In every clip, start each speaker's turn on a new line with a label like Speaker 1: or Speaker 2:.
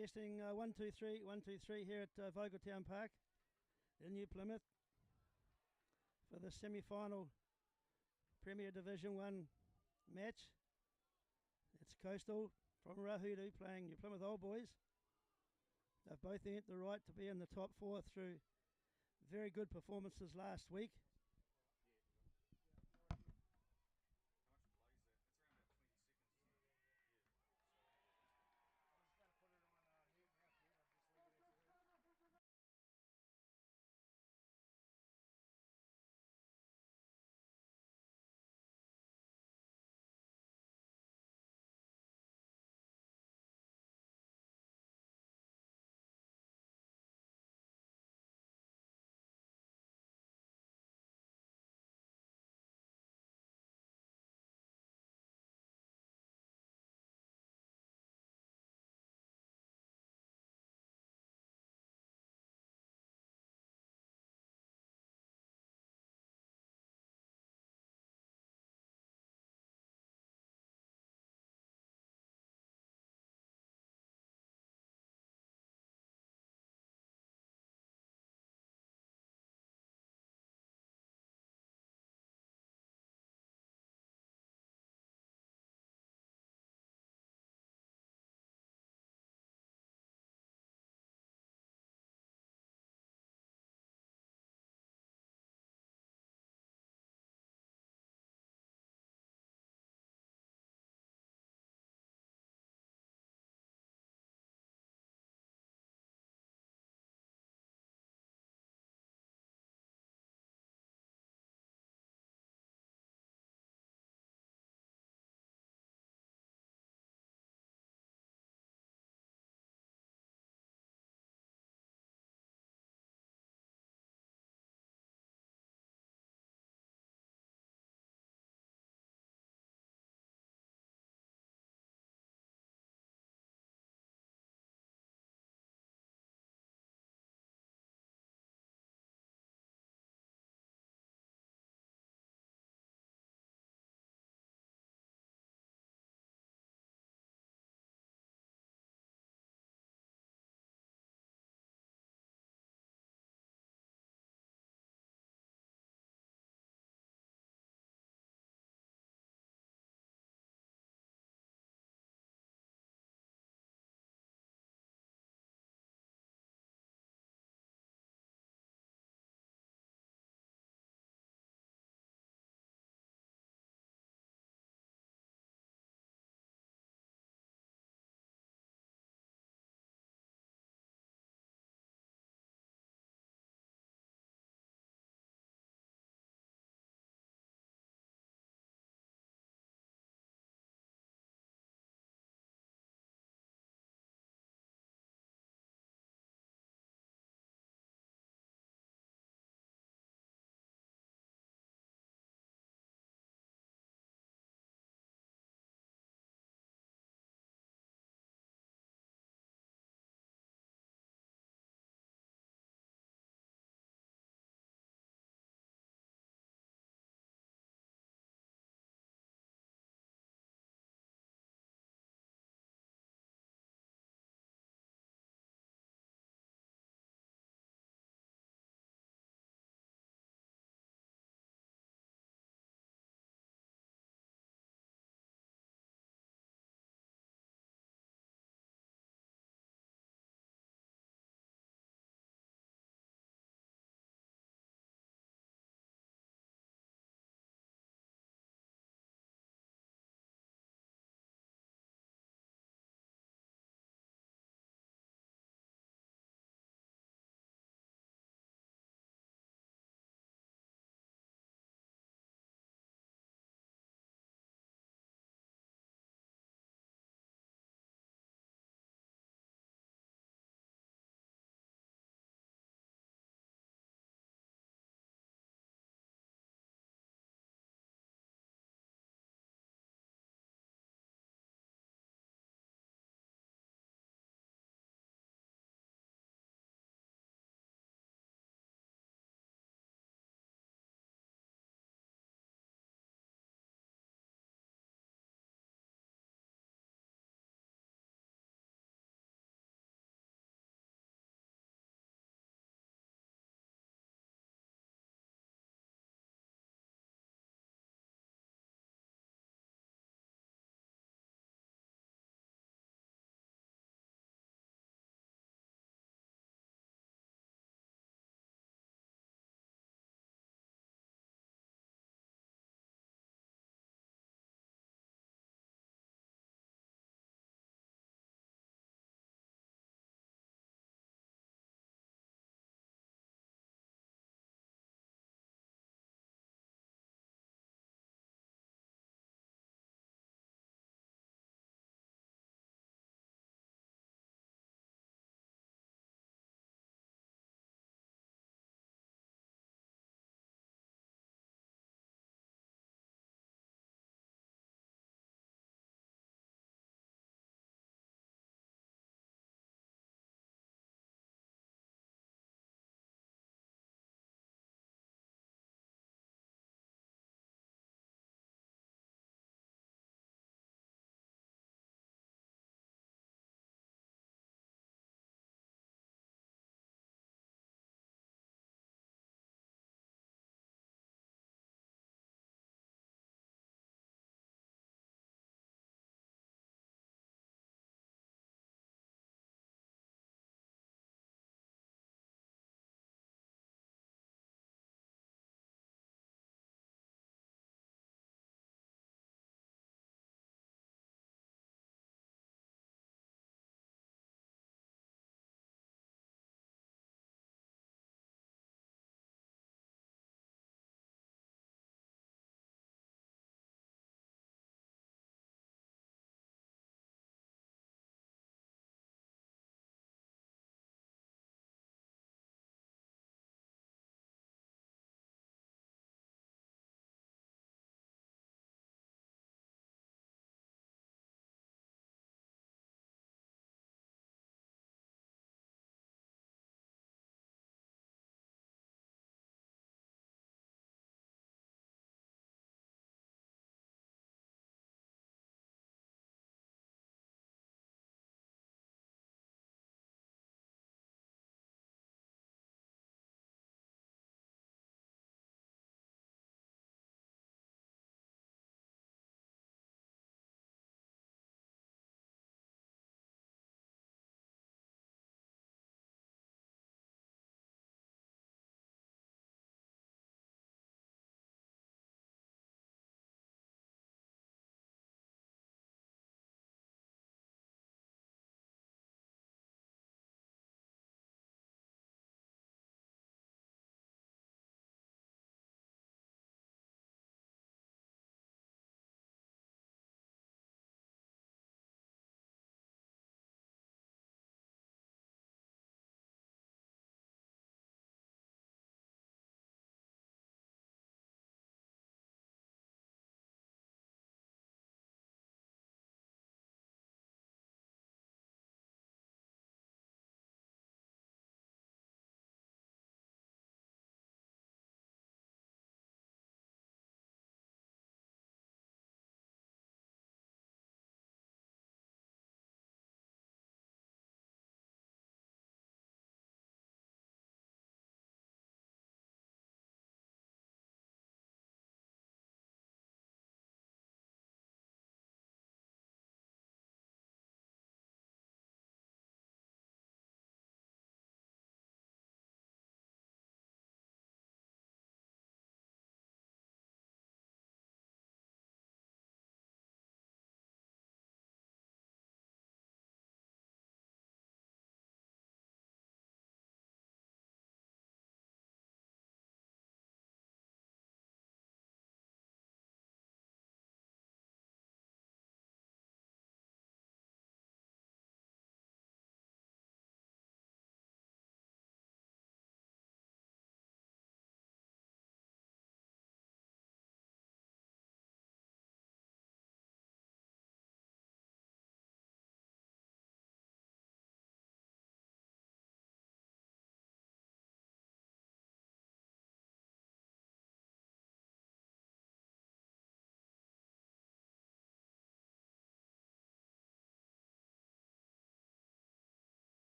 Speaker 1: Testing 1 2 3 1 2 3 here at Vogeltown Park in New Plymouth for the semi-final Premier Division 1 match. It's Coastal from Rahudu playing New Plymouth Old Boys. They've both earned the right to be in the top 4 through very good performances last week.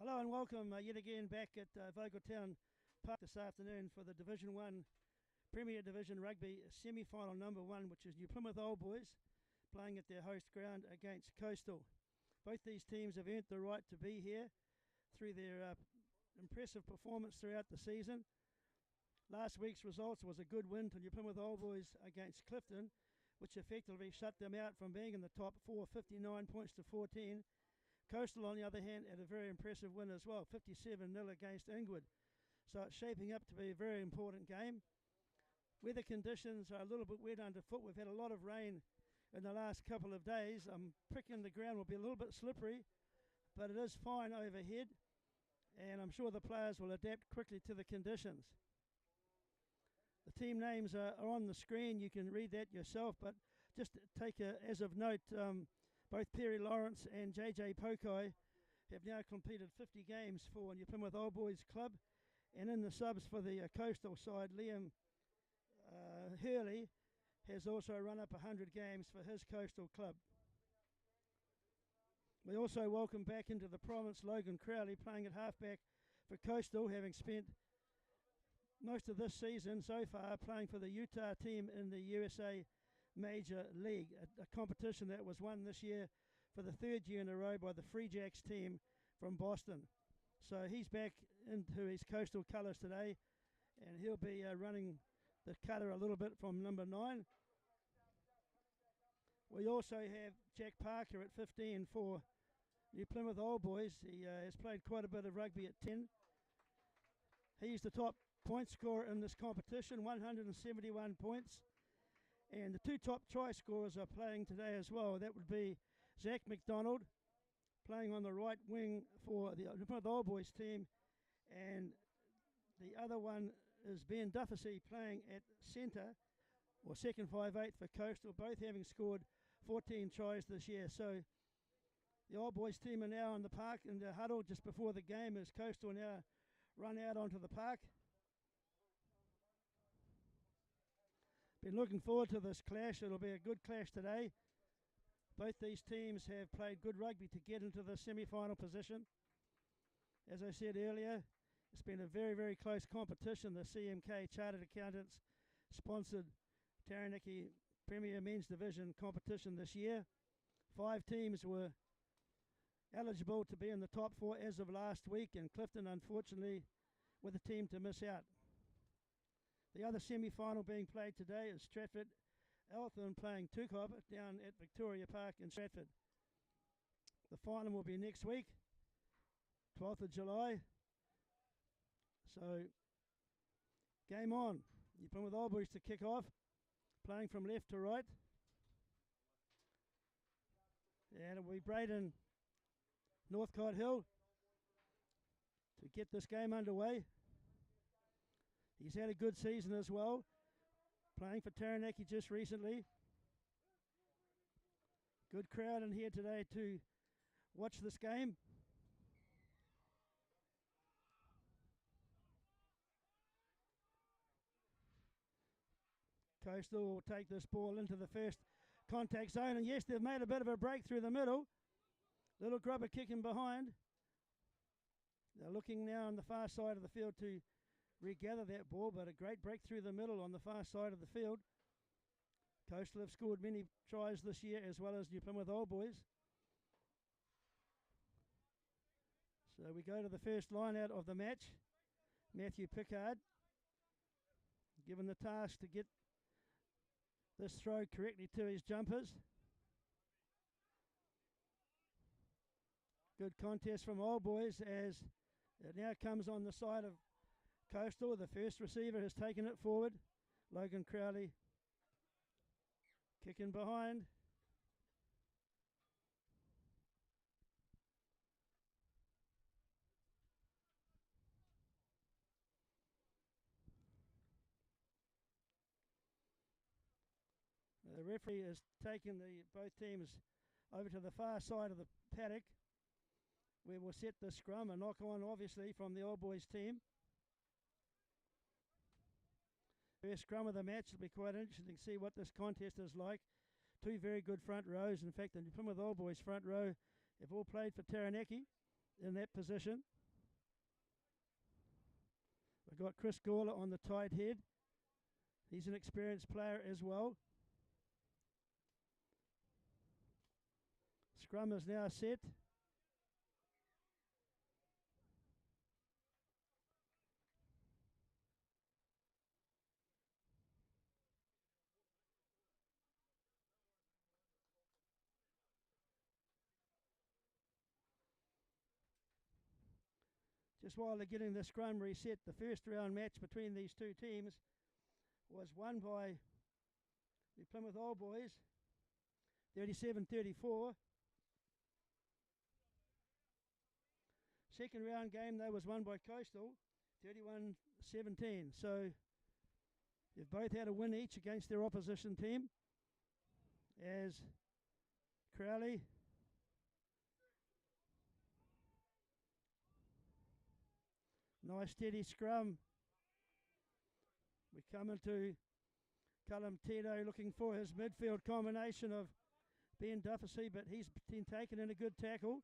Speaker 1: Hello and welcome yet again back at Vogeltown Park this afternoon for the Division 1 Premier Division Rugby semi-final number 1, which is New Plymouth Old Boys playing at their host ground against Coastal. Both these teams have earned the right to be here through their impressive performance throughout the season. Last week's results was a good win to New Plymouth Old Boys against Clifton, which effectively shut them out from being in the top 4, 59 points to 14. Coastal, on the other hand, had a very impressive win as well, 57-0 against Ingwood. So it's shaping up to be a very important game. Weather conditions are a little bit wet underfoot. We've had a lot of rain in the last couple of days. I'm picking the ground will be a little bit slippery, but it is fine overhead, and I'm sure the players will adapt quickly to the conditions. The team names are on the screen. You can read that yourself, but just take as of note, both Perry Lawrence and JJ Pokai have now completed 50 games for New Plymouth Old Boys Club, and in the subs for the coastal side, Liam Hurley has also run up 100 games for his coastal club. We also welcome back into the province Logan Crowley, playing at halfback for Coastal, having spent most of this season so far playing for the Utah team in the USA Major League, a competition that was won this year for the third year in a row by the Free Jacks team from Boston. So he's back into his coastal colours today, and he'll be running the cutter a little bit from number 9. We also have Jack Parker at 15 for New Plymouth Old Boys. He has played quite a bit of rugby at 10. He's the top point scorer in this competition, 171 points. And the two top try scorers are playing today as well. That would be Zach McDonald, playing on the right wing for the New Plymouth Old Boys team, and the other one is Ben Dufficy, playing at centre, or second 5/8 for Coastal, both having scored 14 tries this year. So the Old Boys team are now in the park in the huddle just before the game as Coastal now run out onto the park. Been looking forward to this clash. It'll be a good clash today. Both these teams have played good rugby to get into the semi-final position. As I said earlier, it's been a very, very close competition. The CMK Chartered Accountants sponsored Taranaki Premier Men's Division competition this year. 5 teams were eligible to be in the top 4 as of last week, and Clifton, unfortunately, were the team to miss out. The other semi-final being played today is Stratford Eltham playing Tukop down at Victoria Park in Stratford. The final will be next week, 12th of July. So, game on. You put with Old Boys to kick off, playing from left to right. And it'll be Braden Northcott Hill to get this game underway. He's had a good season as well, playing for Taranaki just recently. Good crowd in here today to watch this game. Coastal will take this ball into the first contact zone, and yes, they've made a bit of a break through the middle. Little grubber kicking behind. They're looking now on the far side of the field to regather that ball, but a great break through the middle on the far side of the field. Coastal have scored many tries this year, as well as New Plymouth Old Boys. So we go to the first line out of the match. Matthew Pickard, given the task to get this throw correctly to his jumpers. Good contest from Old Boys as it now comes on the side of Coastal. The first receiver has taken it forward. Logan Crowley kicking behind. The referee has taken both teams over to the far side of the paddock, where we'll set the scrum, a knock on obviously from the Old Boys team. First scrum of the match. It'll be quite interesting to see what this contest is like. 2 very good front rows. In fact, the Plymouth Old Boys front row have all played for Taranaki in that position. We've got Chris Gawler on the tight head. He's an experienced player as well. Scrum is now set. Just while they're getting the scrum reset, the first round match between these two teams was won by the Plymouth Old Boys, 37-34. Second round game, though, was won by Coastal, 31-17. So they've both had a win each against their opposition team, as Crowley nice steady scrum. We come into Callum Tito looking for his midfield combination of Ben Dufficy, but he's been taken in a good tackle.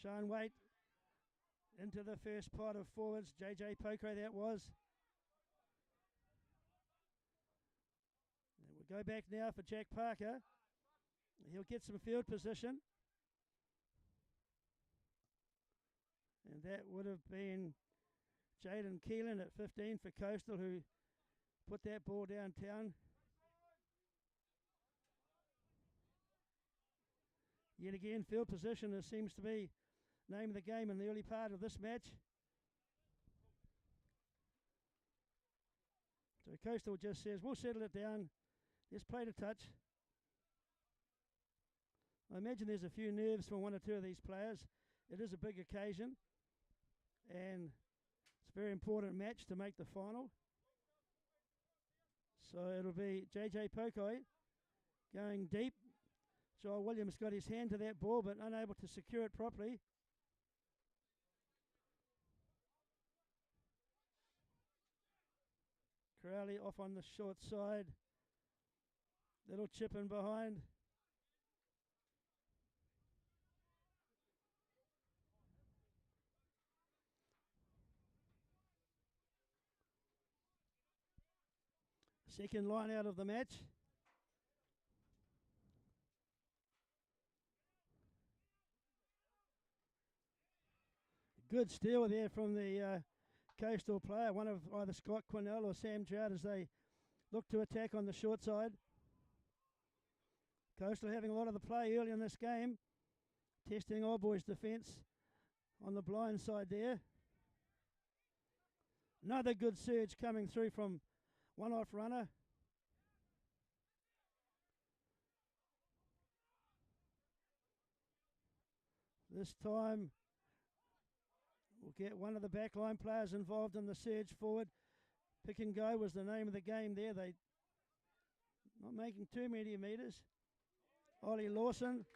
Speaker 1: Sean Waite into the first pot of forwards. JJ Poco that was. And we'll go back now for Jack Parker. He'll get some field position. And that would have been Jaden Keelan at 15 for Coastal, who put that ball downtown. Yet again, field position seems to be name of the game in the early part of this match. So Coastal just says, we'll settle it down. Just play to touch. I imagine there's a few nerves for one or two of these players. It is a big occasion, and it's a very important match to make the final. So it'll be JJ Pocoy going deep. Joel Williams got his hand to that ball but unable to secure it properly. Crowley off on the short side. Little chip in behind. Second line out of the match. Good steal there from the Coastal player, one of either Scott Quinnell or Sam Trout, as they look to attack on the short side. Coastal having a lot of the play early in this game, testing Old Boys' defence on the blind side there. Another good surge coming through from one-off runner. This time we'll get one of the backline players involved in the surge forward. Pick and go was the name of the game there. They not making too many metres. Ollie Lawson,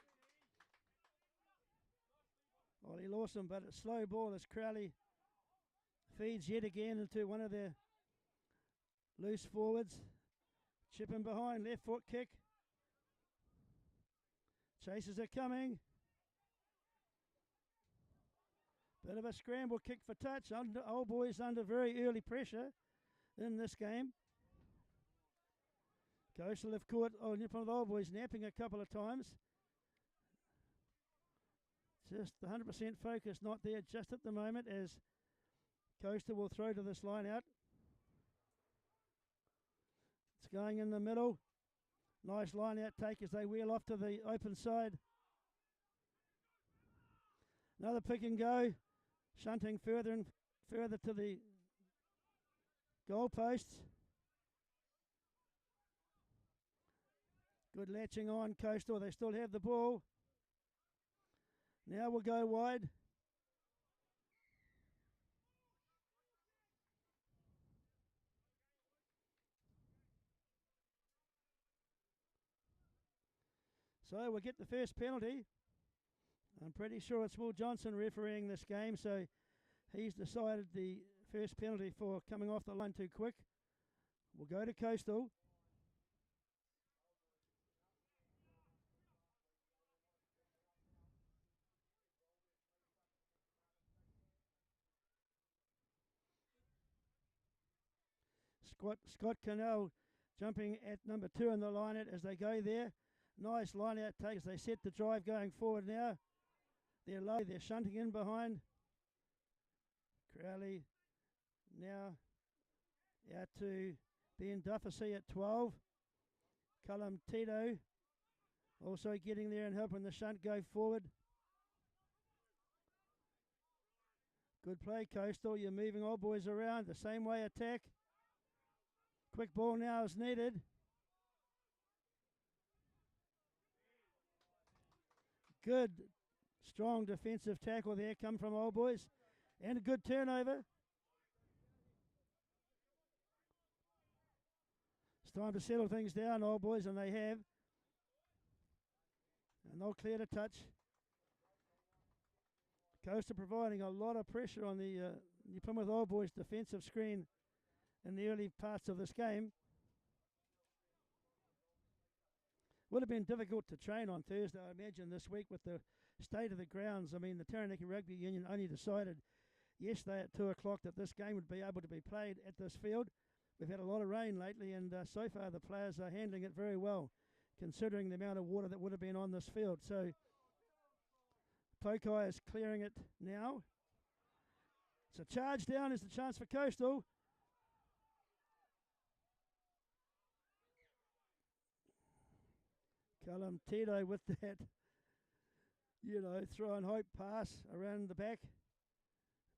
Speaker 1: but a slow ball as Crowley feeds yet again into one of their loose forwards. Chipping behind, left foot kick. Chasers are coming. Bit of a scramble kick for touch. Old Boys under very early pressure in this game. Coastal have caught the Old Boys napping a couple of times. Just 100% focus not there just at the moment, as Coastal will throw to this line out. It's going in the middle. Nice line out take as they wheel off to the open side. Another pick and go. Shunting further and further to the goal posts. Good latching on Coastal. They still have the ball. Now we'll go wide. So we'll get the first penalty. I'm pretty sure it's Will Johnson refereeing this game, so he's decided the first penalty for coming off the line too quick. We'll go to Coastal. Scott Cannell jumping at number 2 in the line out as they go there. Nice line out take as they set the drive going forward now. They're low, they're shunting in behind. Crowley now out to Ben Dufficy at 12. Cullum Tito also getting there and helping the shunt go forward. Good play, Coastal. You're moving all boys around. The same way attack. Quick ball now is needed. Good, strong defensive tackle there come from Old Boys. And a good turnover. It's time to settle things down, Old Boys, and they have. And they'll clear the touch. Coastal providing a lot of pressure on the New Plymouth Old Boys defensive screen in the early parts of this game. Would have been difficult to train on Thursday, I imagine, this week with the state of the grounds. I mean, the Taranaki Rugby Union only decided yesterday at 2 o'clock that this game would be able to be played at this field. We've had a lot of rain lately, and so far the players are handling it very well, considering the amount of water that would have been on this field. So Tokai is clearing it now. It's a charge down is the chance for Coastal. Cullum Tito with that, throw and hope pass around the back.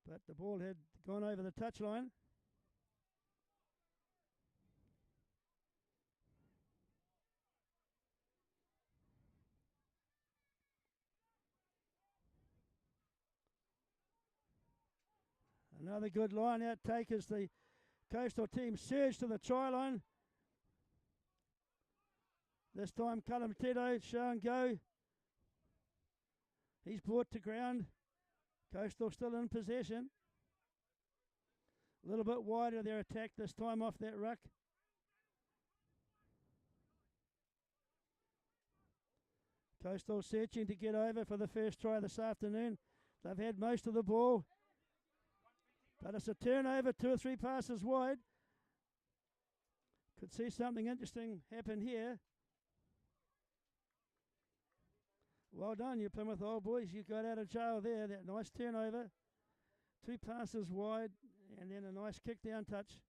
Speaker 1: But the ball had gone over the touchline. Another good line out take as the Coastal team surge to the try line. This time Cullum Tito, show and go. He's brought to ground. Coastal still in possession. A little bit wider their attack this time off that ruck. Coastal searching to get over for the first try this afternoon. They've had most of the ball. But it's a turnover, 2 or 3 passes wide. Could see something interesting happen here. Well done, you Plymouth Old Boys. You got out of jail there. That nice turnover. 2 passes wide and then a nice kick down touch.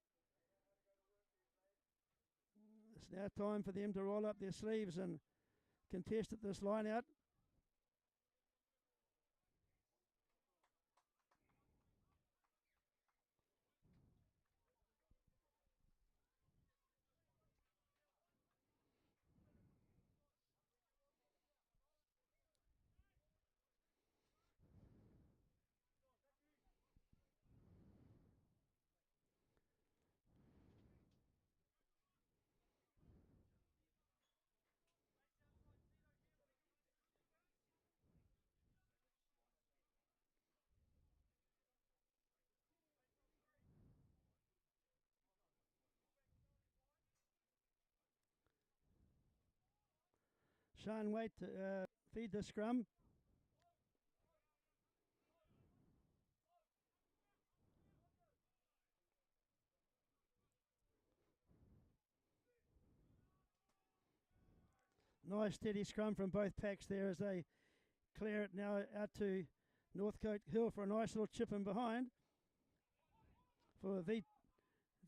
Speaker 1: It's now time for them to roll up their sleeves and contest at this line out. Sean Waite to feed the scrum. Nice steady scrum from both packs there as they clear it now out to Northcote Hill for a nice little chip in behind for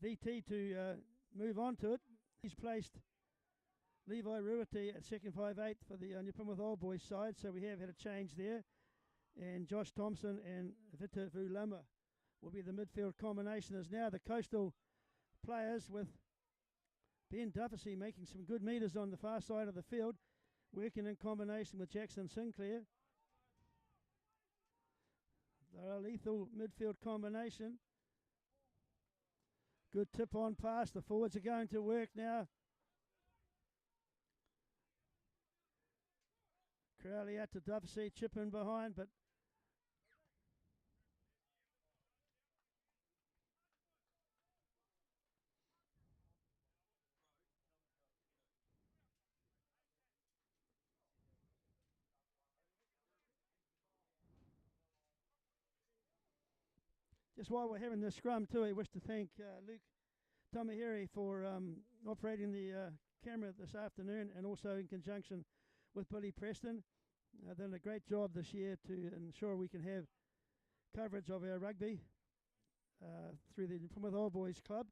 Speaker 1: VT to move on to it. He's placed Levi Ruiti at second 5'8" for the New Plymouth Old Boys side, so we have had a change there. And Josh Thompson and Vita Vulama will be the midfield combination. As now the Coastal players with Ben Dufficy making some good metres on the far side of the field, working in combination with Jackson Sinclair. They're a lethal midfield combination. Good tip on pass. The forwards are going to work now. Crowley out to Dufficy, chip in behind, but just while we're having this scrum too, I wish to thank Luke Tamahiri for operating the camera this afternoon, and also in conjunction with Billy Preston. Done a great job this year to ensure we can have coverage of our rugby through the Plymouth Old Boys Club.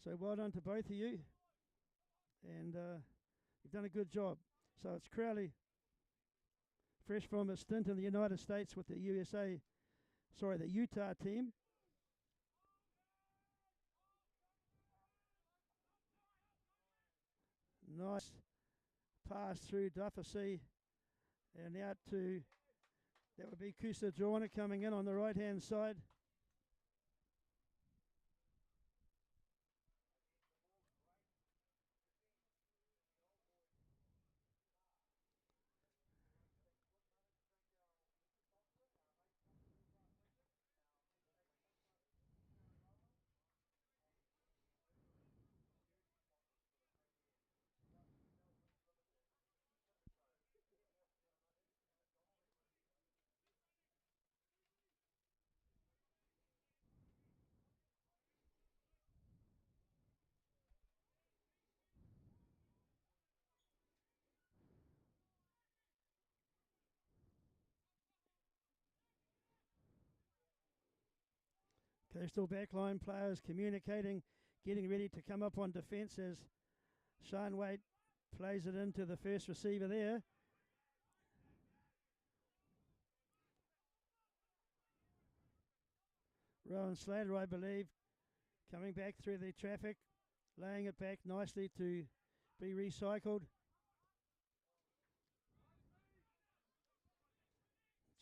Speaker 1: So well done to both of you, and you've done a good job. So it's Crowley, fresh from a stint in the United States with the Utah team. Nice pass through Duffasey and out to, that would be Kusa Joiner coming in on the right hand side. Coastal backline players communicating, getting ready to come up on defence as Sean Waite plays it into the first receiver there. Rowan Slater, I believe, coming back through the traffic, laying it back nicely to be recycled.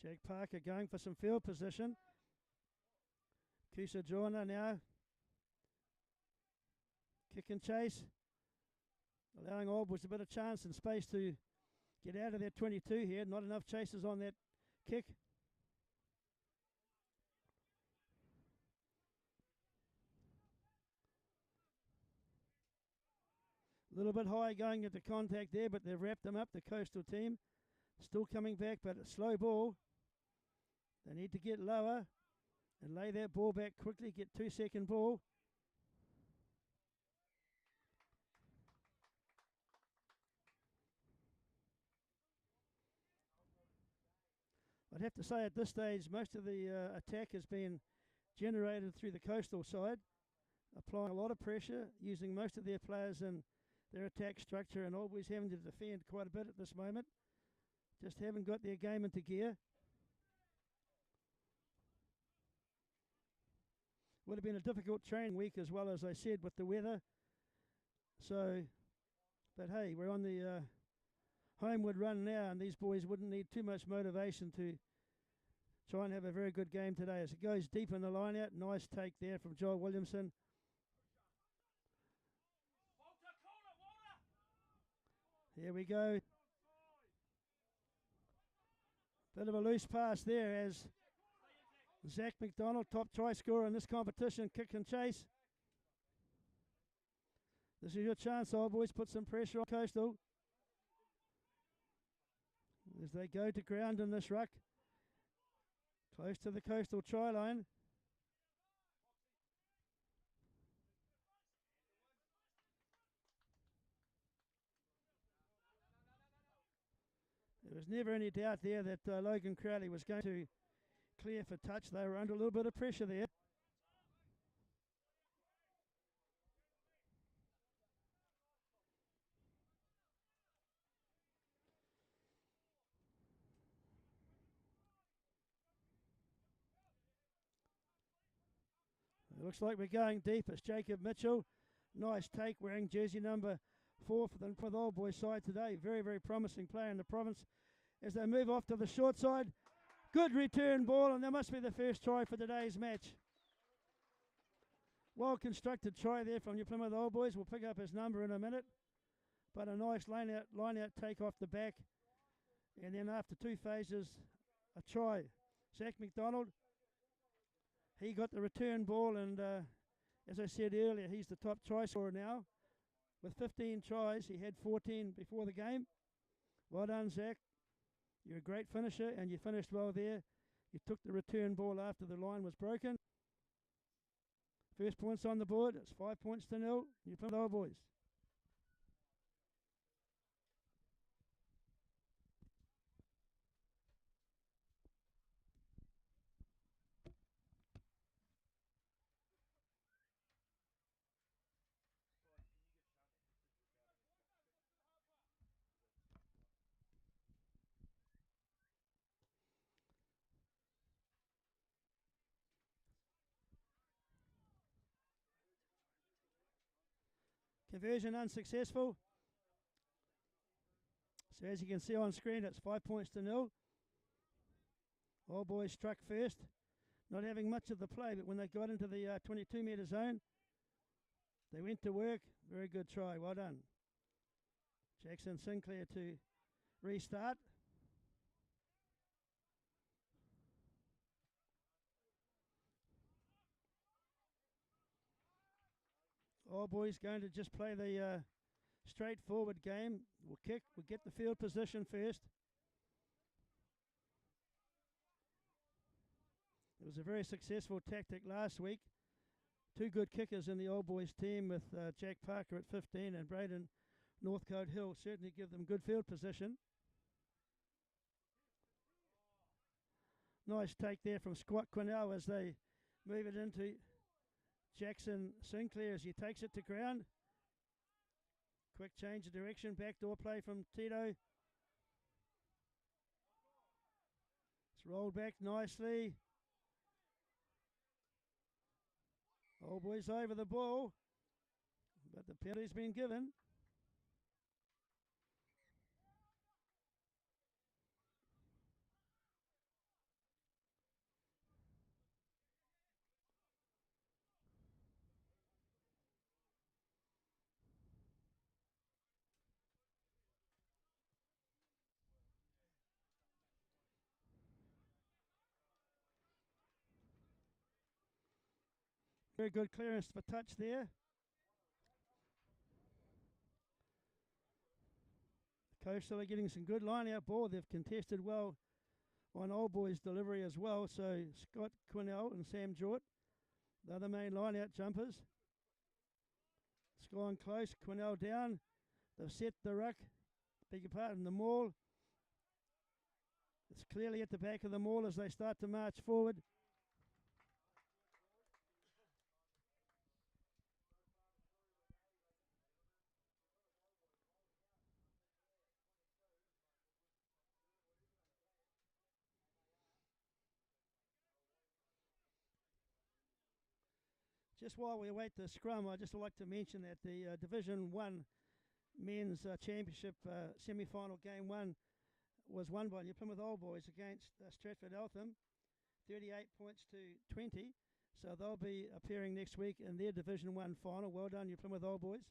Speaker 1: Jack Parker going for some field position. Kusa Joiner now. Kick and chase. Allowing Old Boys a bit of chance and space to get out of their 22 here. Not enough chasers on that kick. A little bit high going into contact there, but they've wrapped them up, the Coastal team. Still coming back, but a slow ball. They need to get lower and lay that ball back quickly, get 2-second ball. I'd have to say at this stage, most of the attack has been generated through the Coastal side, applying a lot of pressure, using most of their players in their attack structure, and always having to defend quite a bit at this moment. Just haven't got their game into gear. Would have been a difficult training week as well, as I said, with the weather. So, but hey, we're on the homeward run now, and these boys wouldn't need too much motivation to try and have a very good game today. As it goes deep in the line out, nice take there from Joel Williamson. Here we go. Bit of a loose pass there as Zach McDonald, top try scorer in this competition, kick and chase. This is your chance, Old Boys. Put some pressure on Coastal as they go to ground in this ruck. Close to the Coastal try line. There was never any doubt there that Logan Crowley was going to clear for touch. They were under a little bit of pressure there. It looks like we're going deep. It's Jacob Mitchell. Nice take, wearing jersey number 4 for the Old Boys side today. Very, very promising player in the province as they move off to the short side. Good return ball, and that must be the first try for today's match. Well constructed try there from your Plymouth Old Boys. We'll pick up his number in a minute. But a nice line out take off the back. And then after 2 phases, a try. Zach McDonald, he got the return ball, and as I said earlier, he's the top try scorer now. With 15 tries, he had 14 before the game. Well done, Zach. You're a great finisher, and you finished well there. You took the return ball after the line was broken. First points on the board. It's 5-0. New Plymouth Old Boys. Conversion unsuccessful. So as you can see on screen, it's 5-0. All Boys struck first, not having much of the play, but when they got into the 22-metre zone, they went to work. Very good try, well done. Jackson Sinclair to restart. All Boys going to just play the straightforward game. We'll kick, we'll get the field position first. It was a very successful tactic last week. Two good kickers in the Old Boys team with Jack Parker at 15 and Braden Northcote Hill certainly give them good field position. Nice take there from Squat Quinnell as they move it into Jackson Sinclair as he takes it to ground. Quick change of direction, backdoor play from Tito. It's rolled back nicely. Old Boys over the ball, but the penalty's been given. Very good clearance for touch there. Coastal are getting some good line out ball. They've contested well on Old Boys delivery as well. So Scott Quinnell and Sam Jort, the other main line out jumpers. It's gone close. Quinnell down. They've set the ruck. Beg your pardon, the maul. It's clearly at the back of the maul as they start to march forward. Just while we await the scrum, I'd just like to mention that the Division 1 Men's Championship semi-final game 1 was won by New Plymouth Old Boys against Stratford Eltham, 38 points to 20. So they'll be appearing next week in their Division 1 final. Well done, New Plymouth Old Boys.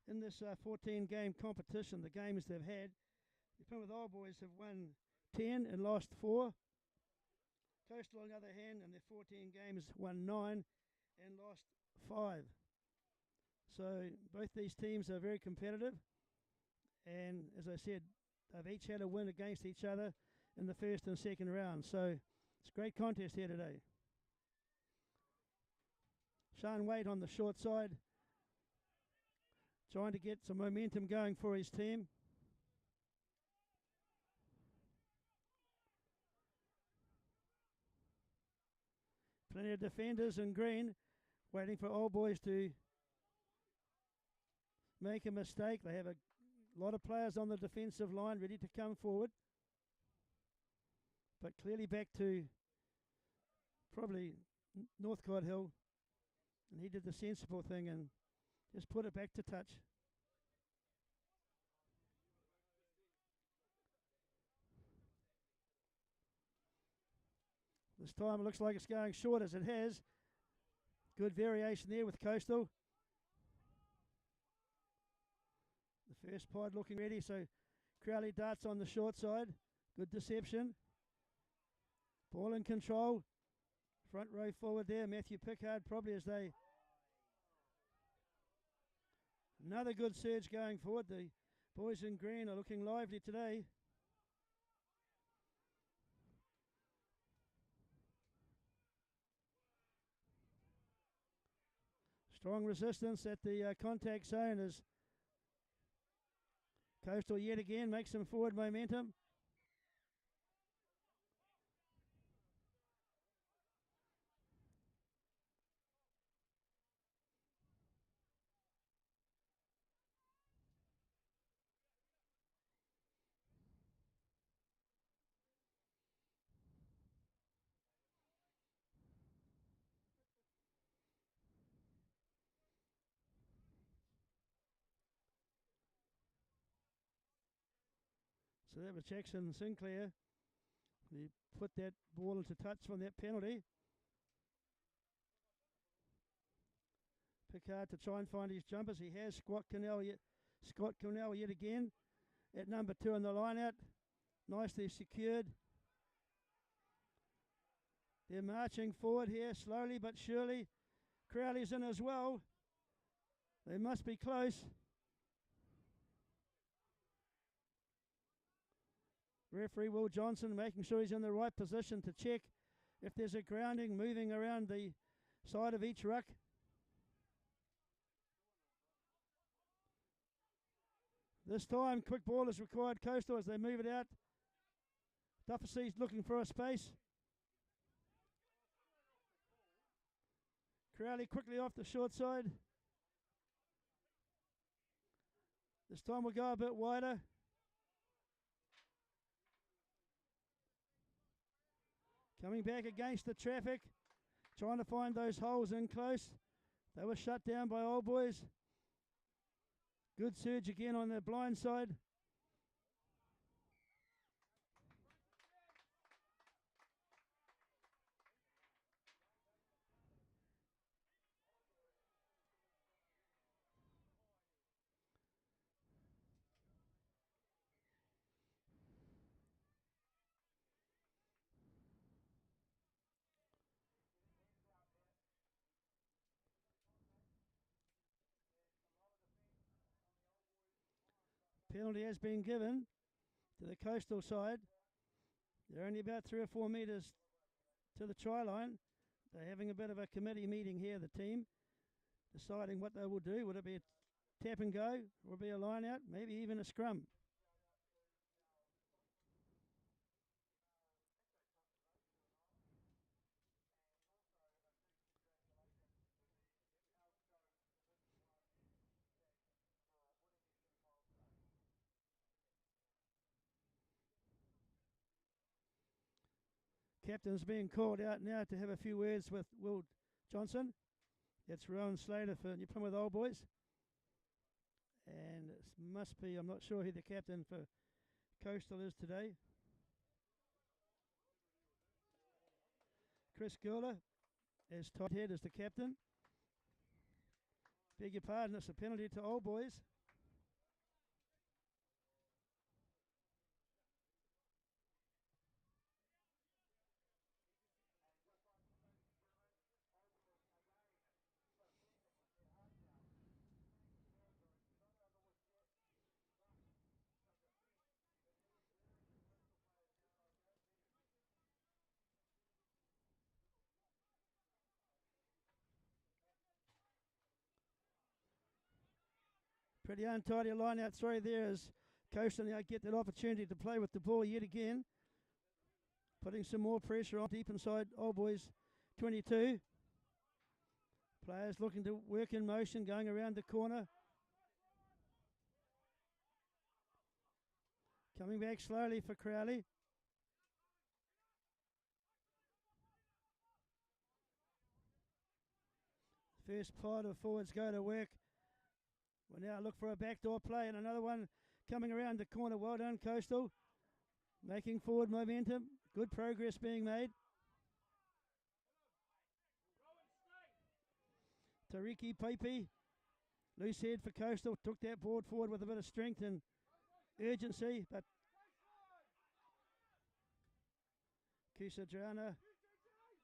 Speaker 1: In this 14-game competition, the games they've had, the Plymouth Old Boys have won 10 and lost 4. Coastal, on the other hand, in their 14 games, won 9 and lost 5. So both these teams are very competitive. And as I said, they've each had a win against each other in the first and second round. So it's a great contest here today. Sean Wade on the short side, trying to get some momentum going for his team. Plenty of defenders in green, waiting for Old Boys to make a mistake. They have a lot of players on the defensive line ready to come forward. But clearly back to probably Northcote Hill. And he did the sensible thing and just put it back to touch. This time it looks like it's going short as it has. Good variation there with Coastal. The First pod looking ready, so Crowley darts on the short side. Good deception. Ball in control. Front row forward there. Matthew Pickard probably as they... Another good surge going forward. The boys in green are looking lively today. Strong resistance at the contact zone as Coastal yet again makes some forward momentum. So that was Jackson Sinclair. He put that ball into touch from that penalty. Pickard to try and find his jumpers. He has Scott Cornell yet again at number 2 in the line out. Nicely secured. They're marching forward here slowly but surely. Crowley's in as well. They must be close. Referee Will Johnson making sure he's in the right position to check if there's a grounding moving around the side of each ruck. This time, quick ball is required. Coastal as they move it out. Duffersy's looking for a space. Crowley quickly off the short side. This time we'll go a bit wider. Coming back against the traffic, trying to find those holes in close. They were shut down by Old Boys. Good surge again on the blind side. Penalty has been given to the Coastal side. They're only about 3 or 4 metres to the try line. They're having a bit of a committee meeting here, the team, deciding what they will do. Would it be a tap and go? Will it be a line out? Maybe even a scrum. Captain's being called out now to have a few words with Will Johnson. It's Rowan Slater for New Plymouth Old Boys. And it must be, I'm not sure who the captain for Coastal is today. Chris Gilder as tight head as the captain. Beg your pardon, it's a penalty to Old Boys. Pretty untidy line out throw there as Coastal now get that opportunity to play with the ball yet again. Putting some more pressure on deep inside Old Boys 22. Players looking to work in motion, going around the corner. Coming back slowly for Crowley. First pod of forwards go to work. We'll now look for a backdoor play and another one coming around the corner. Well done, Coastal. Making forward momentum. Good progress being made. Tariki Pipe Loose head for Coastal. Took that board forward with a bit of strength and urgency, but Kusadrana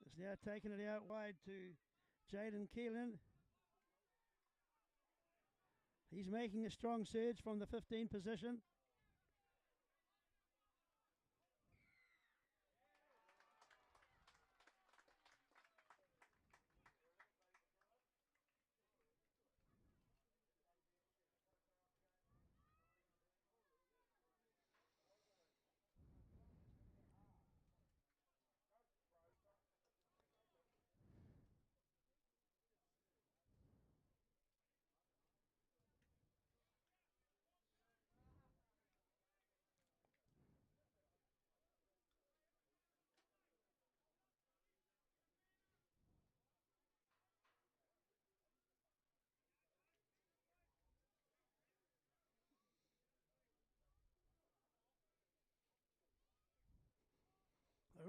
Speaker 1: is now taking it out wide to Jaden Keelan. He's making a strong surge from the 15 position.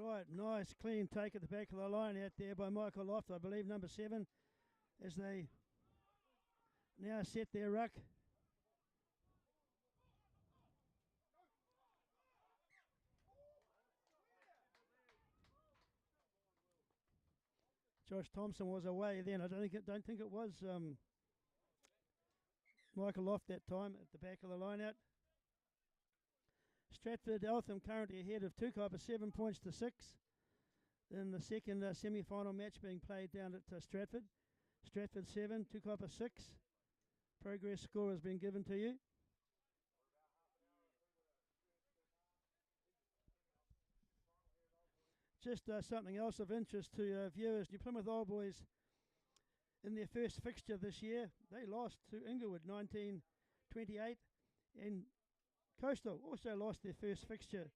Speaker 1: All right, nice clean take at the back of the line out there by Michael Loft, I believe number 7, as they now set their ruck. Josh Thompson was away then. I don't think it was Michael Loft that time at the back of the line out. Stratford Eltham currently ahead of Tukai 7 points to 6. Then the second semi-final match being played down at Stratford. Stratford 7, Tukai 6. Progress score has been given to you. Just something else of interest to viewers. New Plymouth Old Boys, in their first fixture this year, they lost to Inglewood 1928, and Coastal also lost their first fixture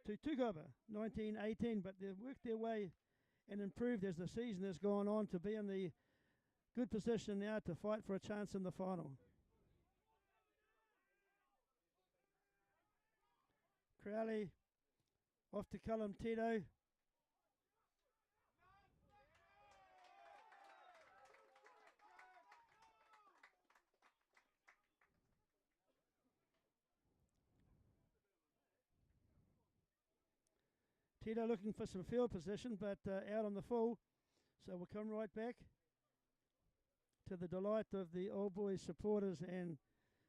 Speaker 1: to Tukai 1918, but they've worked their way and improved as the season has gone on to be in the good position now to fight for a chance in the final. Crowley off to Callum Tito. Tito looking for some field position, but out on the full. So we'll come right back to the delight of the Old Boys supporters and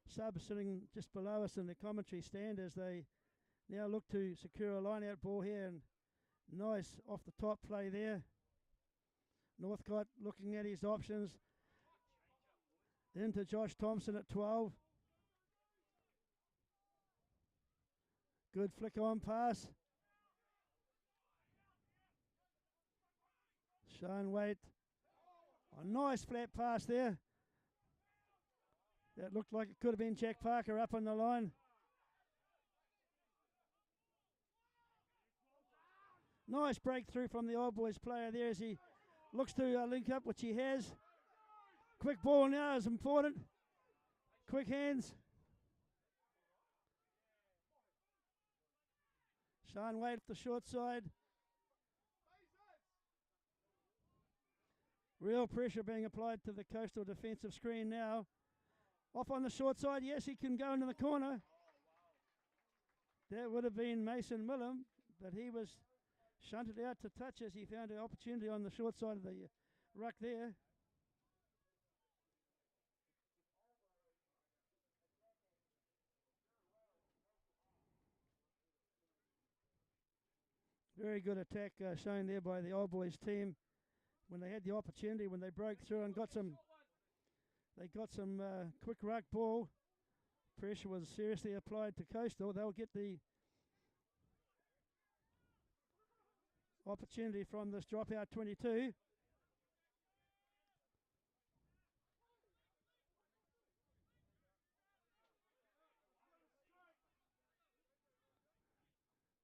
Speaker 1: subs sitting just below us in the commentary stand as they now look to secure a line-out ball here. And nice off the top play there. Northcott looking at his options. Into Josh Thompson at 12. Good flick on pass. Sean Waite. A nice flat pass there. That looked like it could have been Jack Parker up on the line. Nice breakthrough from the Old Boys player there as he looks to link up, which he has. Quick ball now is important. Quick hands. Sean Waite at the short side. Real pressure being applied to the Coastal defensive screen now. Off on the short side, yes, he can go into the corner. That would have been Mason Millum, but he was shunted out to touch as he found an opportunity on the short side of the ruck there. Very good attack shown there by the Old Boys team when they had the opportunity, when they broke through and got some quick ruck ball. Pressure was seriously applied to Coastal. They'll get the opportunity from this dropout 22.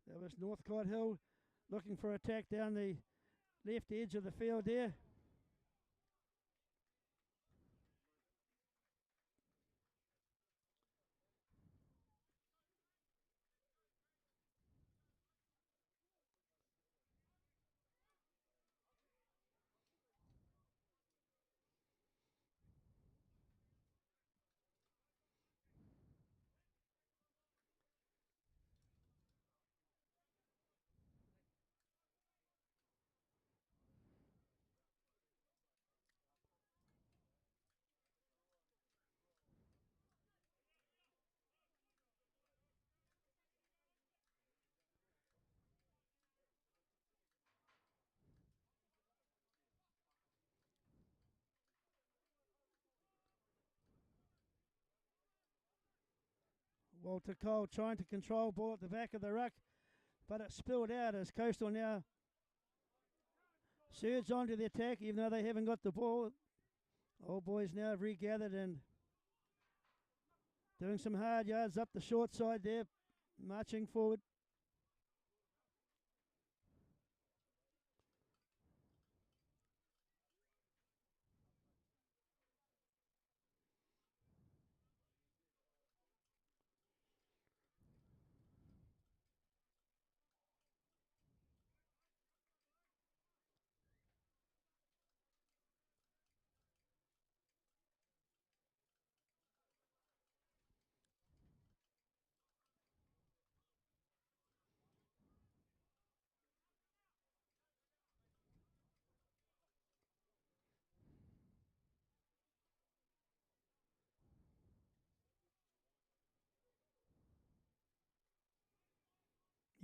Speaker 1: That was Northcott Hill looking for attack down the left edge of the field there. Walter Cole trying to control ball at the back of the ruck, but it spilled out as Coastal now surge onto the attack, even though they haven't got the ball. Old boys now have regathered and doing some hard yards up the short side there, marching forward.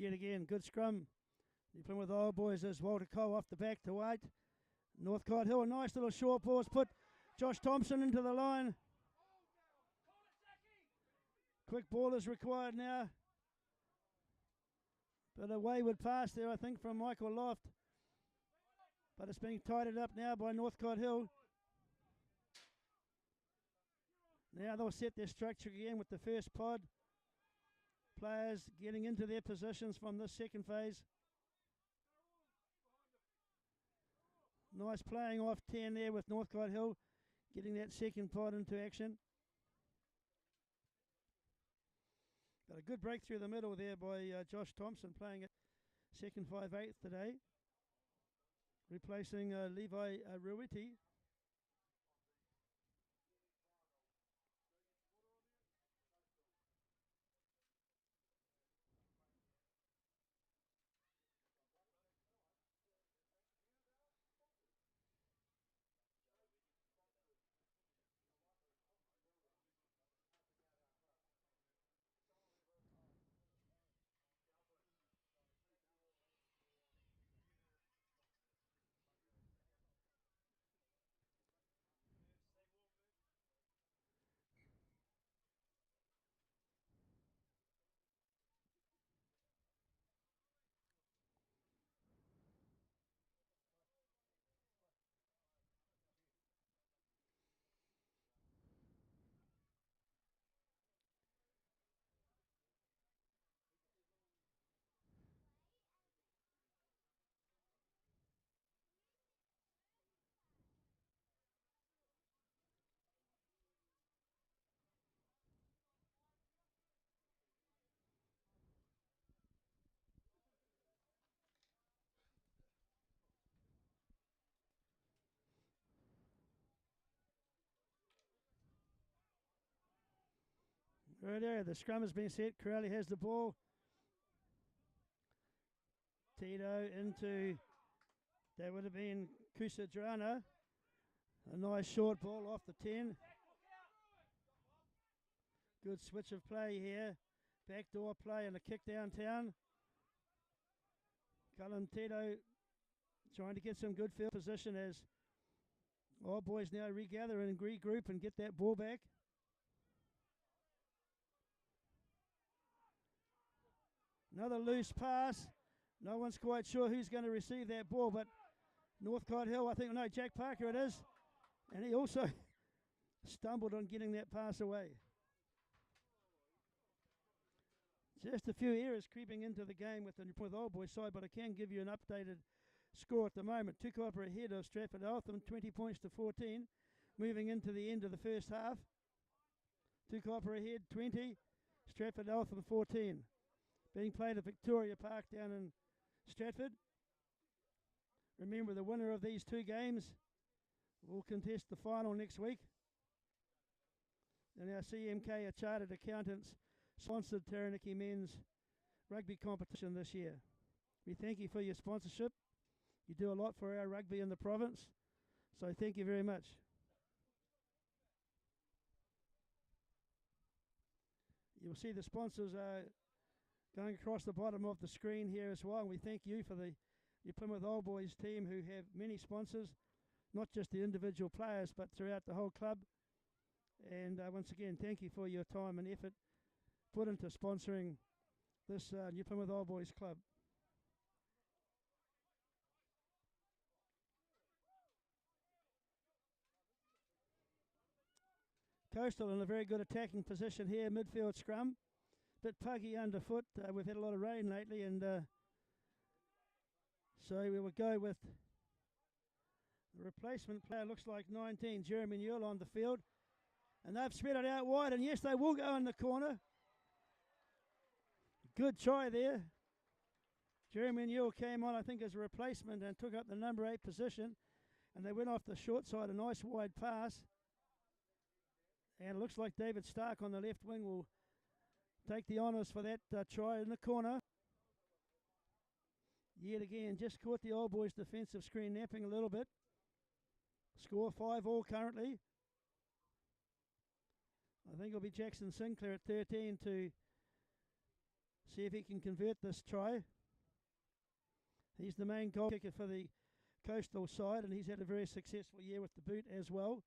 Speaker 1: Yet again, good scrum. You're playing with old boys as Walter Cole off the back to 8. Northcote Hill, a nice little short ball. Put Josh Thompson into the line. Quick ball is required now. But a wayward pass there, I think, from Michael Loft. But it's being tidied up now by Northcote Hill. Now they'll set their structure again with the first pod. Players getting into their positions from this second phase. Nice playing off 10 there with Northcote Hill, getting that second pod into action. Got a good break through the middle there by Josh Thompson, playing at second 5/8 today, replacing Levi Ruiti. Right there, the scrum has been set. Crowley has the ball. Tito into, that would have been Kusadrana. A nice short ball off the 10. Good switch of play here. Backdoor play and a kick downtown. Cullen Tito trying to get some good field position as all boys now regather and regroup and get that ball back. Another loose pass. No one's quite sure who's going to receive that ball, but Northcote Hill, I think, no, Jack Parker it is. And he also stumbled on getting that pass away. Just a few errors creeping into the game with Old Boys side, but I can give you an updated score at the moment. Tukuapa ahead of Stratford Eltham, 20 points to 14, moving into the end of the first half. Tukuapa ahead, 20, Stratford Eltham 14. Being played at Victoria Park down in Stratford. Remember, the winner of these two games will contest the final next week. And our CMK, a Chartered Accountants, sponsored Taranaki men's rugby competition this year. We thank you for your sponsorship. You do a lot for our rugby in the province, so thank you very much. You'll see the sponsors are going across the bottom of the screen here as well. And we thank you for your Plymouth Old Boys team, who have many sponsors, not just the individual players, but throughout the whole club. And once again, thank you for your time and effort put into sponsoring this New Plymouth Old Boys Club. Coastal in a very good attacking position here, midfield scrum. Bit puggy underfoot. We've had a lot of rain lately, and so we will go with the replacement player. Looks like 19, Jeremy Newell on the field. And they've spread it out wide, and yes, they will go in the corner. Good try there. Jeremy Newell came on, I think, as a replacement and took up the number 8 position. And they went off the short side, a nice wide pass. And it looks like David Stark on the left wing will take the honours for that try in the corner. Yet again, just caught the Old Boys defensive screen napping a little bit. Score 5-all currently. I think it'll be Jackson Sinclair at 13 to see if he can convert this try. He's the main goal kicker for the Coastal side, and he's had a very successful year with the boot as well.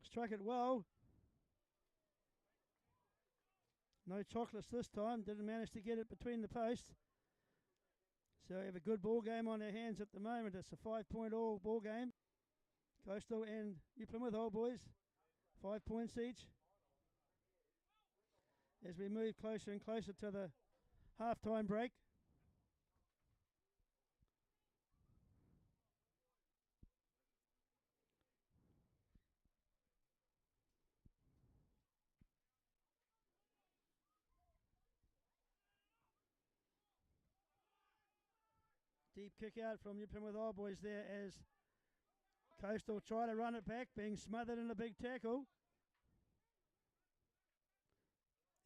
Speaker 1: Struck it well. No chocolates this time. Didn't manage to get it between the posts. So we have a good ball game on our hands at the moment. It's a 5-point-all ball game. Coastal and New Plymouth Old Boys, 5 points each. As we move closer and closer to the half-time break. Deep kick out from New Plymouth Old Boys there as Coastal try to run it back, being smothered in a big tackle.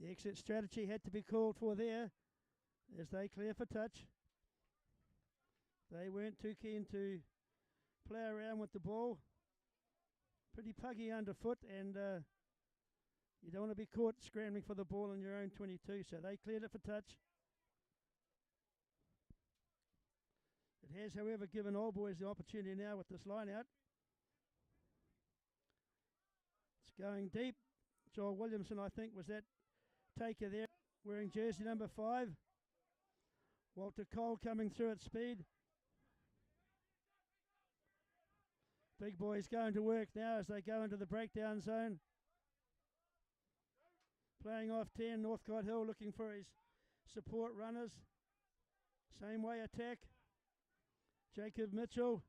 Speaker 1: The exit strategy had to be called for there as they clear for touch. They weren't too keen to play around with the ball. Pretty puggy underfoot, and you don't want to be caught scrambling for the ball in your own 22, so they cleared it for touch. It has, however, given Old Boys the opportunity now with this line out. It's going deep. Joel Williamson, I think, was that taker there, wearing jersey number 5. Walter Cole coming through at speed. Big boys going to work now as they go into the breakdown zone. Playing off 10, Northcott Hill looking for his support runners. Same way attack. Jacob Mitchell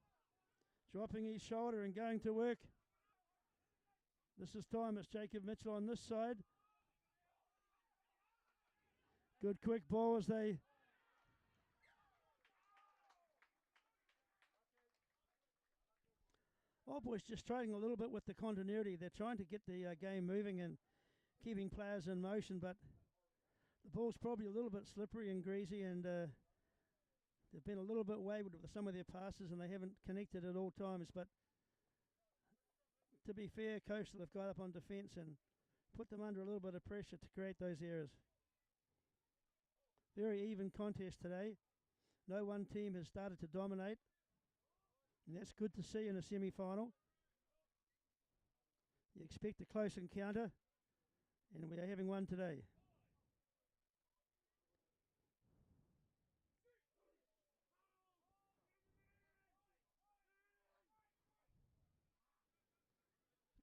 Speaker 1: dropping his shoulder and going to work. This is time, it's Jacob Mitchell on this side. Good quick ball as they Old Boys just struggling a little bit with the continuity. They're trying to get the game moving and keeping players in motion, but the ball's probably a little bit slippery and greasy, and they've been a little bit wayward with some of their passes, and they haven't connected at all times. But to be fair, Coastal have got up on defence and put them under a little bit of pressure to create those errors. Very even contest today. No one team has started to dominate, and that's good to see in a semi-final. You expect a close encounter, and we are having one today.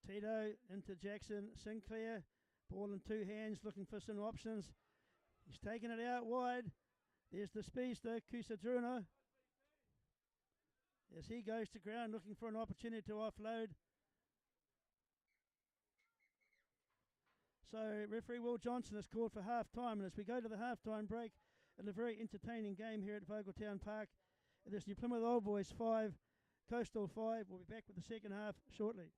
Speaker 1: Tito into Jackson Sinclair. Ball in 2 hands, looking for some options. He's taking it out wide. There's the speedster, Kusadruna. As he goes to ground, looking for an opportunity to offload. So referee Will Johnson has called for half-time, and as we go to the half-time break, in a very entertaining game here at Vogeltown Park, it is New Plymouth Old Boys 5, Coastal 5. We'll be back with the second half shortly.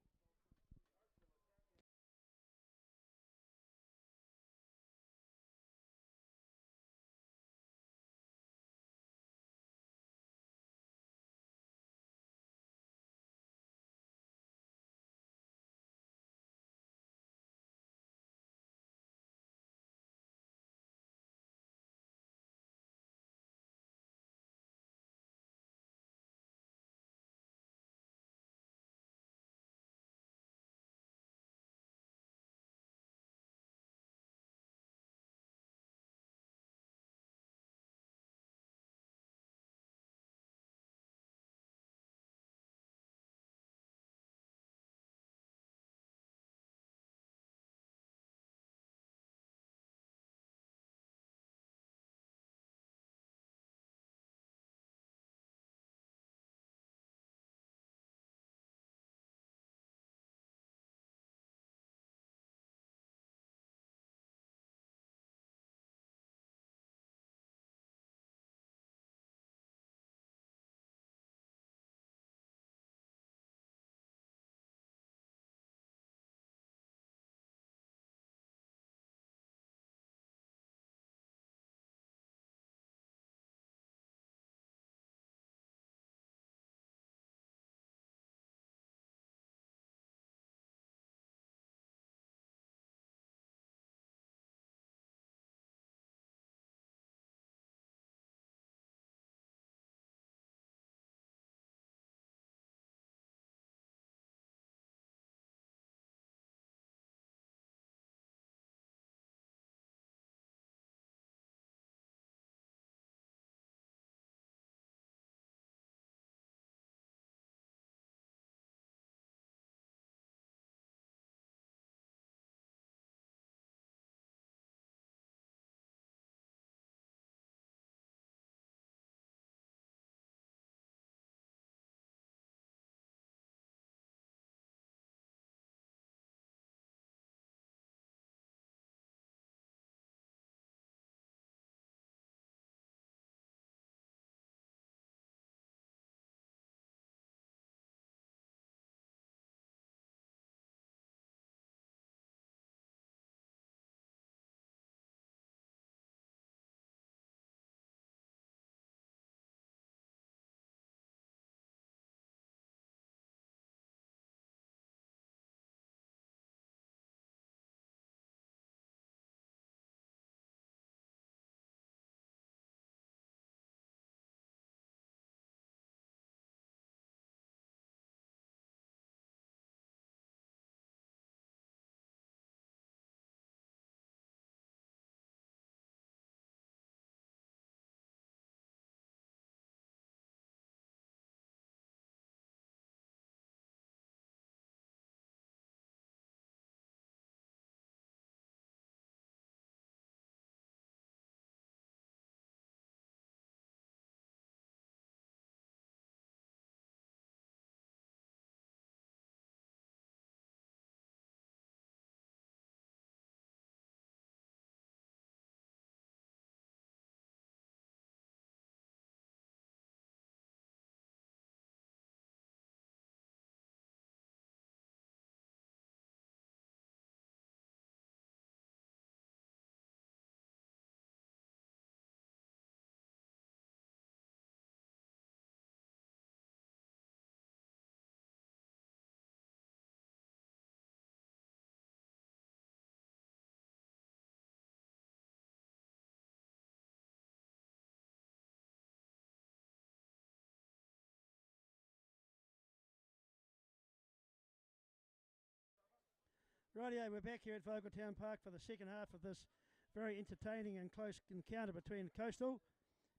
Speaker 1: Rightio, we're back here at Vogeltown Park for the second half of this very entertaining and close encounter between Coastal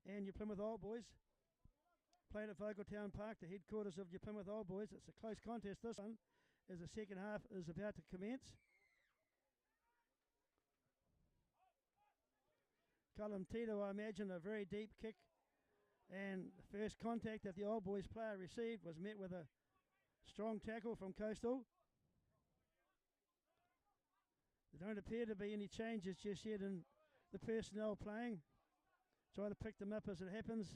Speaker 1: and your Plymouth Old Boys. Played at Vogeltown Park, the headquarters of your Plymouth Old Boys. It's a close contest, this one, as the second half is about to commence. Cullum Tito, I imagine, a very deep kick, and the first contact that the Old Boys player received was met with a strong tackle from Coastal. There don't appear to be any changes just yet in the personnel playing. Try to pick them up as it happens. It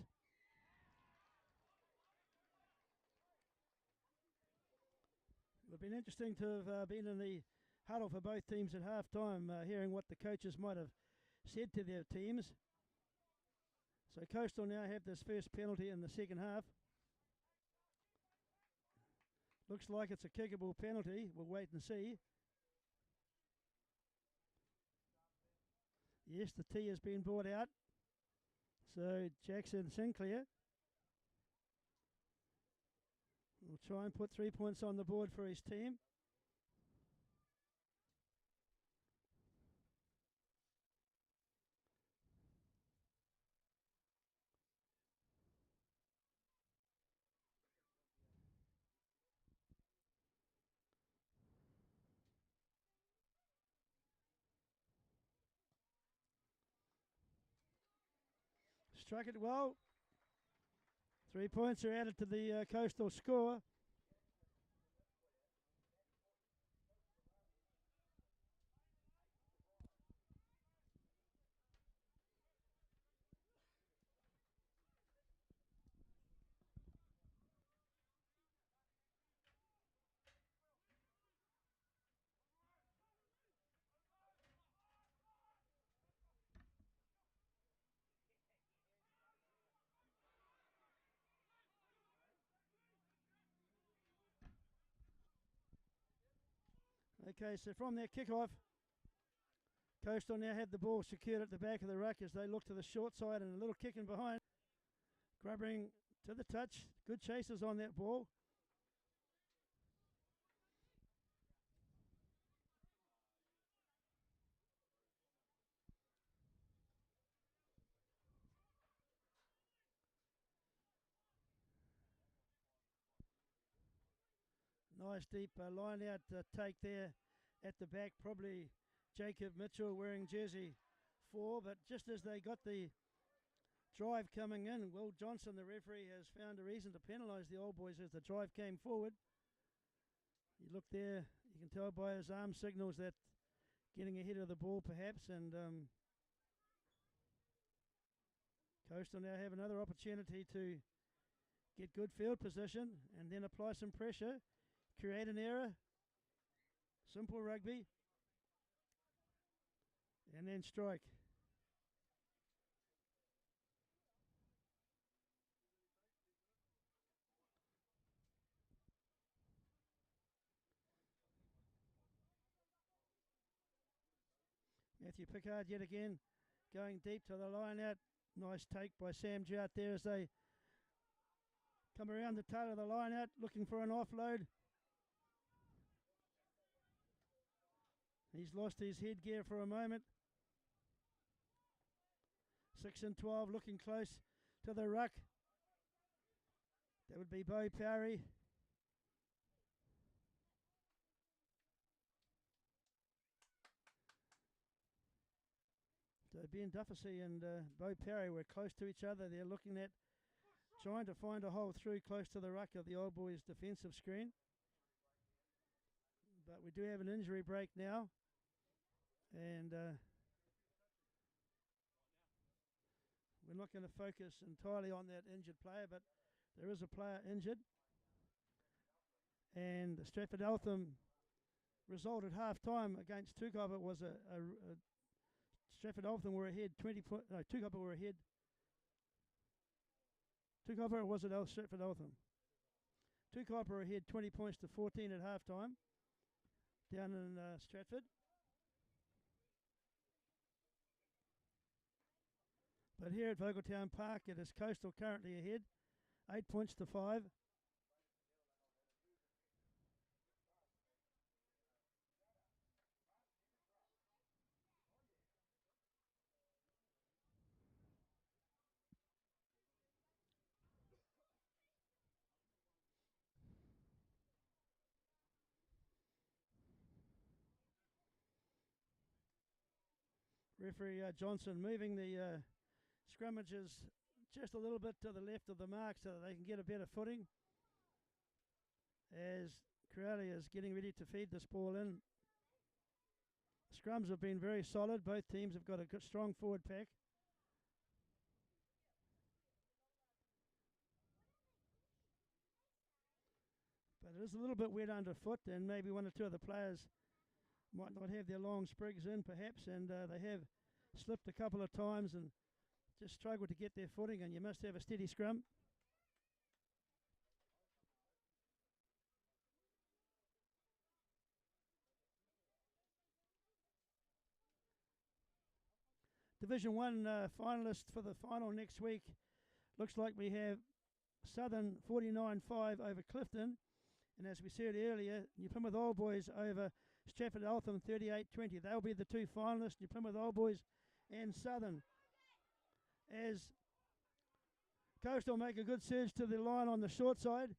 Speaker 1: would have been interesting to have been in the huddle for both teams at half time, hearing what the coaches might have said to their teams. So Coastal now have this first penalty in the second half. Looks like it's a kickable penalty. We'll wait and see. Yes, the tee has been brought out. So Jackson Sinclair will try and put 3 points on the board for his team. Struck it well. 3 points are added to the Coastal score. Okay, so from their kickoff, Coastal now have the ball secured at the back of the ruck as they look to the short side and a little kick in behind. Grubbering to the touch. Good chasers on that ball. Nice deep line out take there at the back. Probably Jacob Mitchell wearing jersey 4, but just as they got the drive coming in, Will Johnson, the referee, has found a reason to penalise the Old Boys as the drive came forward. You look there, you can tell by his arm signals that getting ahead of the ball perhaps, and Coastal now have another opportunity to get good field position and then apply some pressure, create an error, simple rugby, and then strike. Matthew Pickard yet again going deep to the line out. Nice take by Sam Jart there as they come around the tail of the line out looking for an offload. He's lost his headgear for a moment. 6 and 12 looking close to the ruck. That would be Bo Powery. So Ben Dufficy and Bo Powery were close to each other. They're looking at trying to find a hole through close to the ruck of the Old Boys defensive screen. But we do have an injury break now. And we're not going to focus entirely on that injured player, but there is a player injured. And the Stratford Eltham result at half time against Tukapa was Stratford Eltham were ahead 20 points. No, Tukapa were ahead. Tukapa, or was it Stratford Eltham? Tukapa were ahead 20 points to 14 at half time down in Stratford. But here at Vogeltown Park, it is Coastal currently ahead, 8 points to 5. Referee Johnson moving the scrummages just a little bit to the left of the mark so that they can get a better footing as Crowley is getting ready to feed this ball in. Scrums have been very solid. Both teams have got a good, strong forward pack. But it is a little bit wet underfoot, and maybe one or two of the players might not have their long sprigs in perhaps, and they have slipped a couple of times and just struggled to get their footing, and you must have a steady scrum. Division 1 finalists for the final next week. Looks like we have Southern 49-5 over Clifton. And as we said earlier, New Plymouth Old Boys over Stratford Eltham 38-20. They'll be the two finalists, New Plymouth Old Boys and Southern. As Coastal make a good surge to the line on the short side.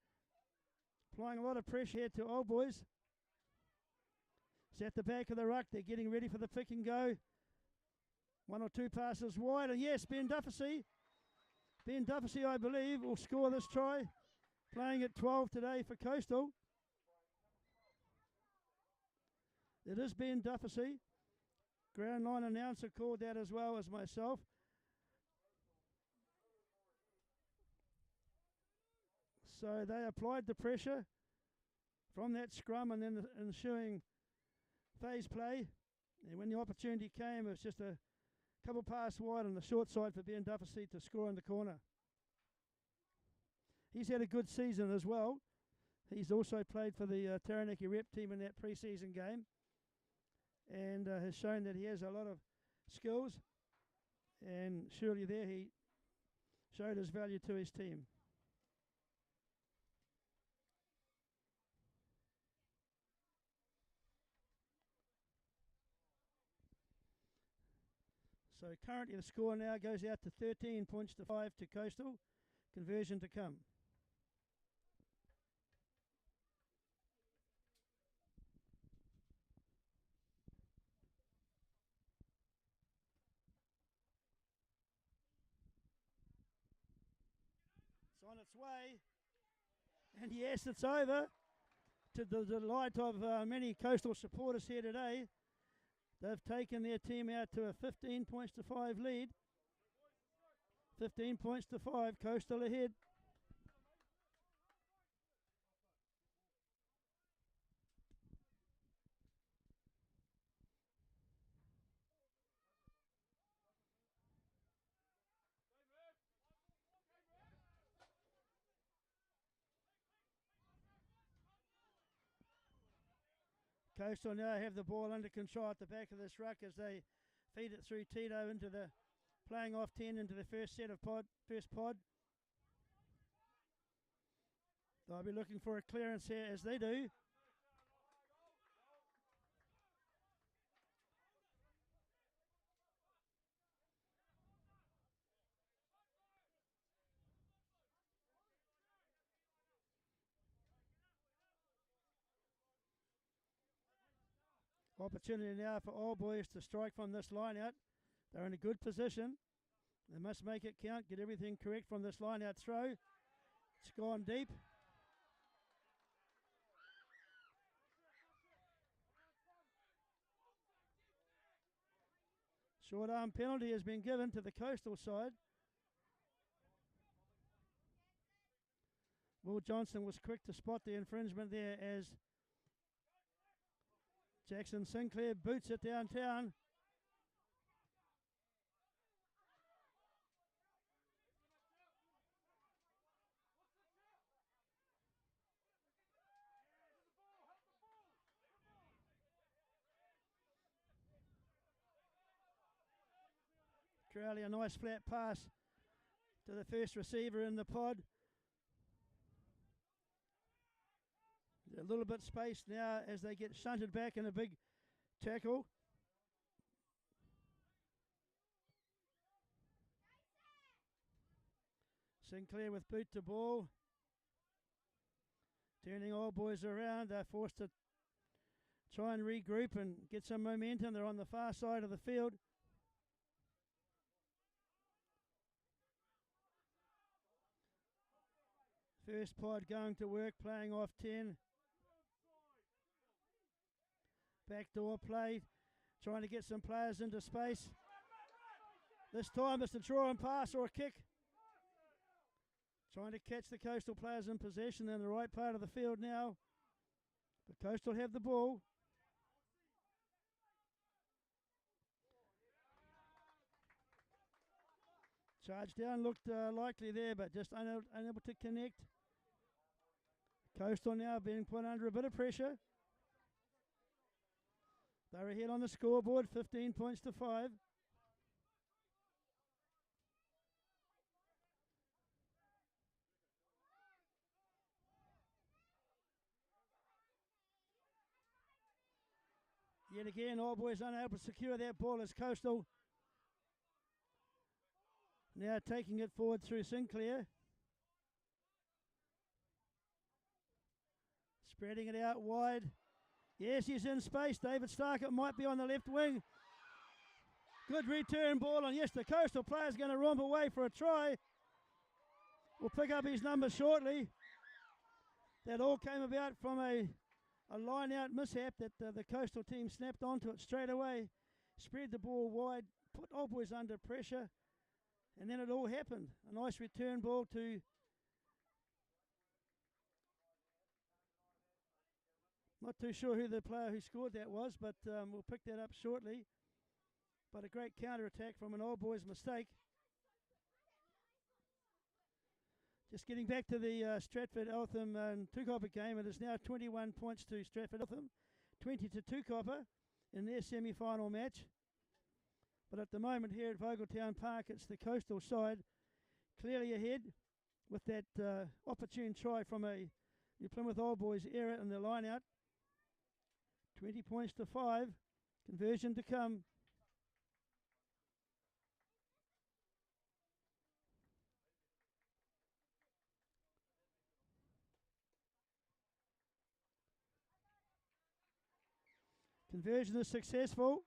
Speaker 1: Applying a lot of pressure here to Old Boys. It's at the back of the ruck. They're getting ready for the pick and go. One or two passes wide, and yes, Ben Dufficy, I believe, will score this try. Playing at 12 today for Coastal. It is Ben Dufficy. Ground line announcer called that as well as myself. So they applied the pressure from that scrum and then the ensuing phase play. And when the opportunity came, it was just a couple pass wide on the short side for Ben Dufficy to score in the corner. He's had a good season as well. He's also played for the Taranaki Rep team in that pre-season game and has shown that he has a lot of skills, and surely there he showed his value to his team. So currently the score now goes out to 13 points to 5 to Coastal. Conversion to come. It's on its way. And yes, it's over. To the delight of many Coastal supporters here today. They've taken their team out to a 15 points to 5 lead. 15 points to 5, Coastal ahead. Coastal now have the ball under control at the back of this ruck as they feed it through Tito into the playing off 10 into the first set of first pod. They'll be looking for a clearance here as they do. Opportunity now for All Boys to strike from this line out. They're in a good position. They must make it count, get everything correct from this line out throw. It's gone deep. Short arm penalty has been given to the Coastal side. Will Johnson was quick to spot the infringement there as Jackson Sinclair boots it downtown. Crowley, a nice flat pass to the first receiver in the pod. A little bit spaced now as they get shunted back in a big tackle. Sinclair with boot to ball. Turning All Boys around. They're forced to try and regroup and get some momentum. They're on the far side of the field. First pod going to work, playing off 10. Backdoor play, trying to get some players into space. This time it's a draw and pass or a kick. Trying to catch the Coastal players in possession in the right part of the field now. But Coastal have the ball. Charge down looked likely there, but just unable to connect. Coastal now being put under a bit of pressure. They're ahead on the scoreboard, 15 points to 5. Yet again, All Boys unable to secure that ball as Coastal now taking it forward through Sinclair. Spreading it out wide. Yes, he's in space. David Starkett might be on the left wing. Good return ball, and yes, the Coastal player's going to romp away for a try. We'll pick up his number shortly. That all came about from a line-out mishap that the Coastal team snapped onto it straight away, spread the ball wide, put Old Boys under pressure, and then it all happened. A nice return ball to not too sure who the player who scored that was, but we'll pick that up shortly. But a great counter-attack from an Old Boys mistake. Just getting back to the Stratford-Eltham and Two-Copper game, it is now 21 points to Stratford-Eltham, 20 to Two-Copper in their semi-final match. But at the moment here at Vogeltown Park, it's the Coastal side clearly ahead with that opportune try from a New Plymouth Old Boys error in the line-out. 20 points to 5, conversion to come. Conversion is successful.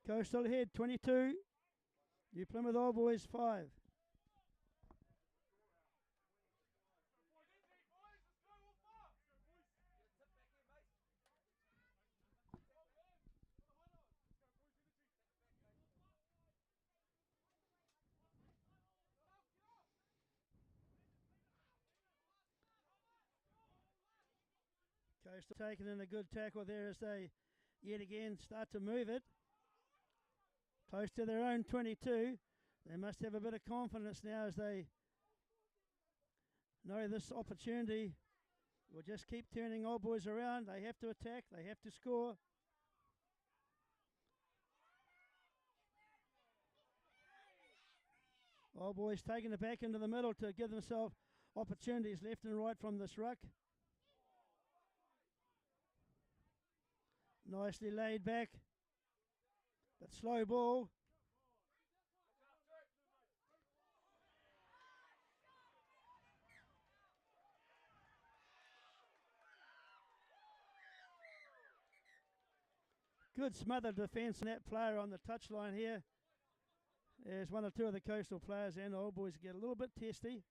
Speaker 1: Coastal ahead, 22. New Plymouth Old Boys, 5. Coastal taking in a good tackle there as they yet again start to move it. Close to their own 22. They must have a bit of confidence now as they know this opportunity will just keep turning Old Boys around. They have to attack. They have to score. Old Boys taking it back into the middle to give themselves opportunities left and right from this ruck. Nicely laid back, but slow ball. Good smothered defence in that player on the touchline here. As one or two of the Coastal players and the Old Boys get a little bit testy.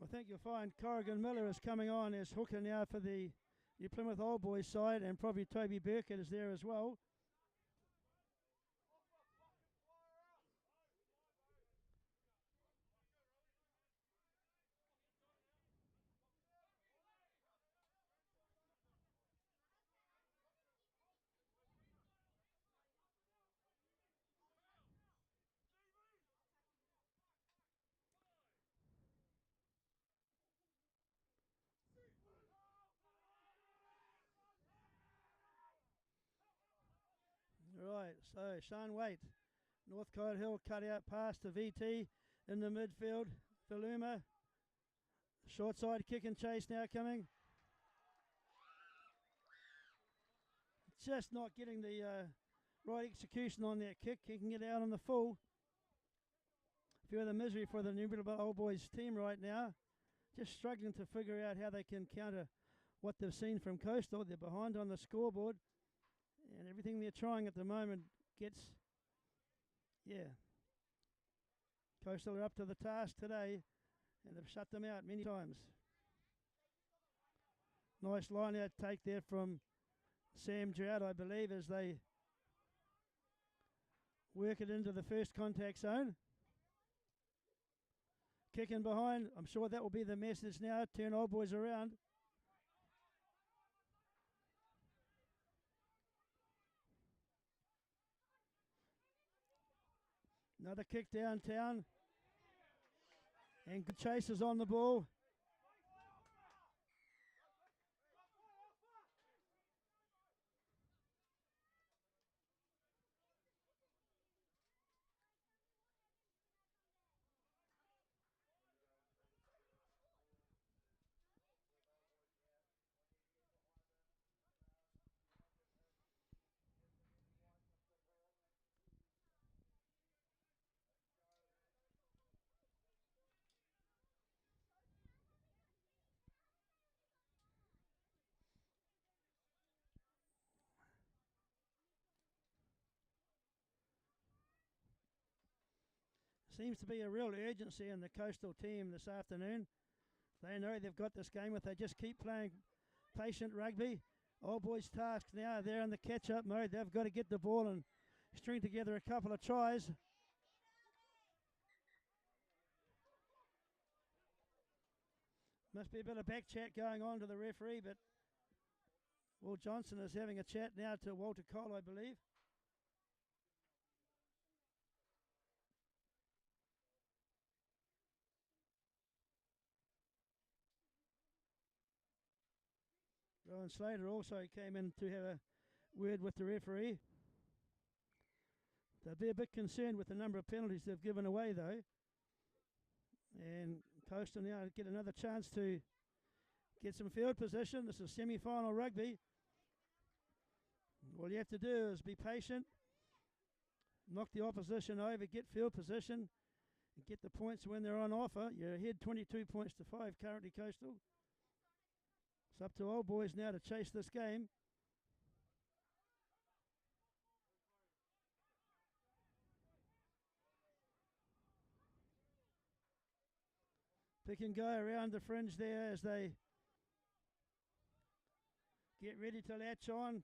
Speaker 1: I think you'll find Corrigan Miller is coming on as hooker now for the New Plymouth Old Boys side, and probably Toby Burkett is there as well. Right, so Sean Waite, Northcote Hill cut out pass to VT in the midfield. Faluma, short side kick and chase now coming. Just not getting the right execution on that kick, kicking it out on the full. Further misery for the Newbridge Old Boys team right now. Just struggling to figure out how they can counter what they've seen from Coastal. They're behind on the scoreboard, and everything they're trying at the moment gets, Coastal are up to the task today, and they've shut them out many times. Nice line out take there from Sam Drought, I believe, as they work it into the first contact zone. Kicking behind. I'm sure that will be the message now. Turn Old Boys around. Another kick downtown. And good chasers on the ball. Seems to be a real urgency in the Coastal team this afternoon. They know they've got this game if they just keep playing patient rugby. Old Boys' task now, they're in the catch-up mode. They've got to get the ball and string together a couple of tries. Must be a bit of back chat going on to the referee, but Will Johnson is having a chat now to Walter Cole, I believe. Rowan Slater also came in to have a word with the referee. They'll be a bit concerned with the number of penalties they've given away, though. And Coastal now get another chance to get some field position. This is semi-final rugby. All you have to do is be patient, knock the opposition over, get field position, and get the points when they're on offer. You're ahead 22 points to 5 currently, Coastal. It's up to Old Boys now to chase this game. Pick and go around the fringe there as they get ready to latch on.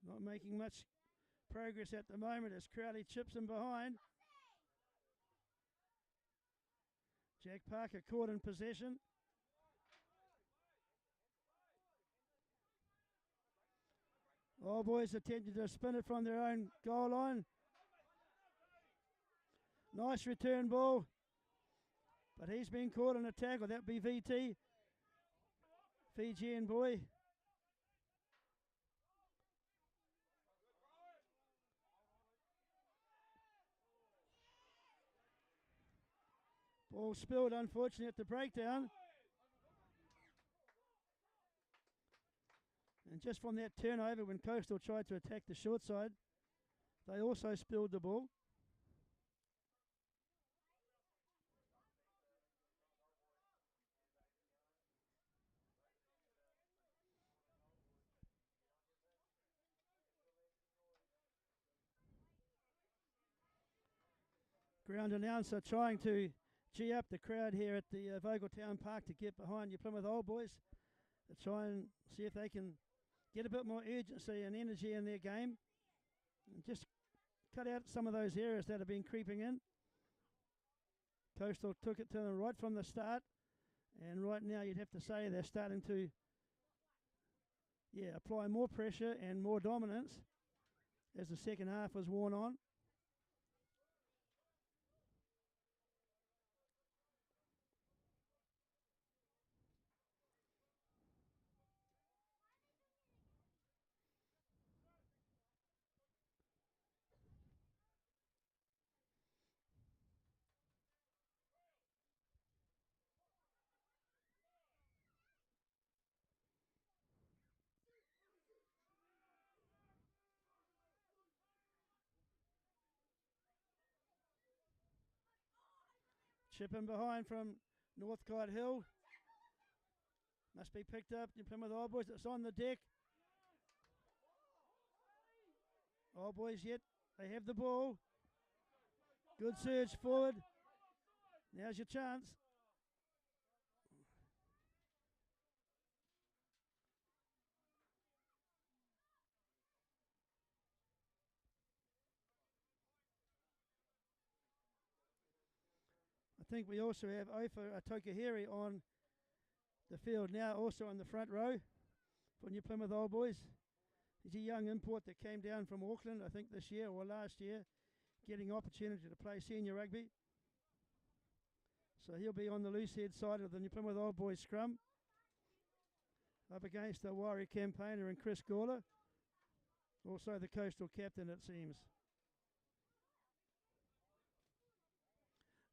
Speaker 1: Not making much progress at the moment as Crowley chips him behind. Jack Parker caught in possession. All Boys attempted to spin it from their own goal line. Nice return ball. But he's been caught in a tackle. That'd be VT. Fijian boy. Ball spilled, unfortunately, at the breakdown. And just from that turnover, when Coastal tried to attack the short side, they also spilled the ball. Ground announcer trying to gee up the crowd here at the Vogeltown Park to get behind your Plymouth Old Boys to try and see if they can get a bit more urgency and energy in their game and just cut out some of those errors that have been creeping in. Coastal took it to them right from the start, and right now you'd have to say they're starting to apply more pressure and more dominance as the second half was worn on. Chip in behind from Northcote Hill. Must be picked up. New Plymouth Old Boys. It's on the deck. Old Boys yet. They have the ball. Good surge forward. Now's your chance. I think we also have Ofa Tokahiri on the field now, also on the front row for New Plymouth Old Boys. He's a young import that came down from Auckland, I think this year or last year, getting opportunity to play senior rugby. So he'll be on the loose head side of the New Plymouth Old Boys scrum, up against the Warrior campaigner and Chris Gawler, also the coastal captain, it seems.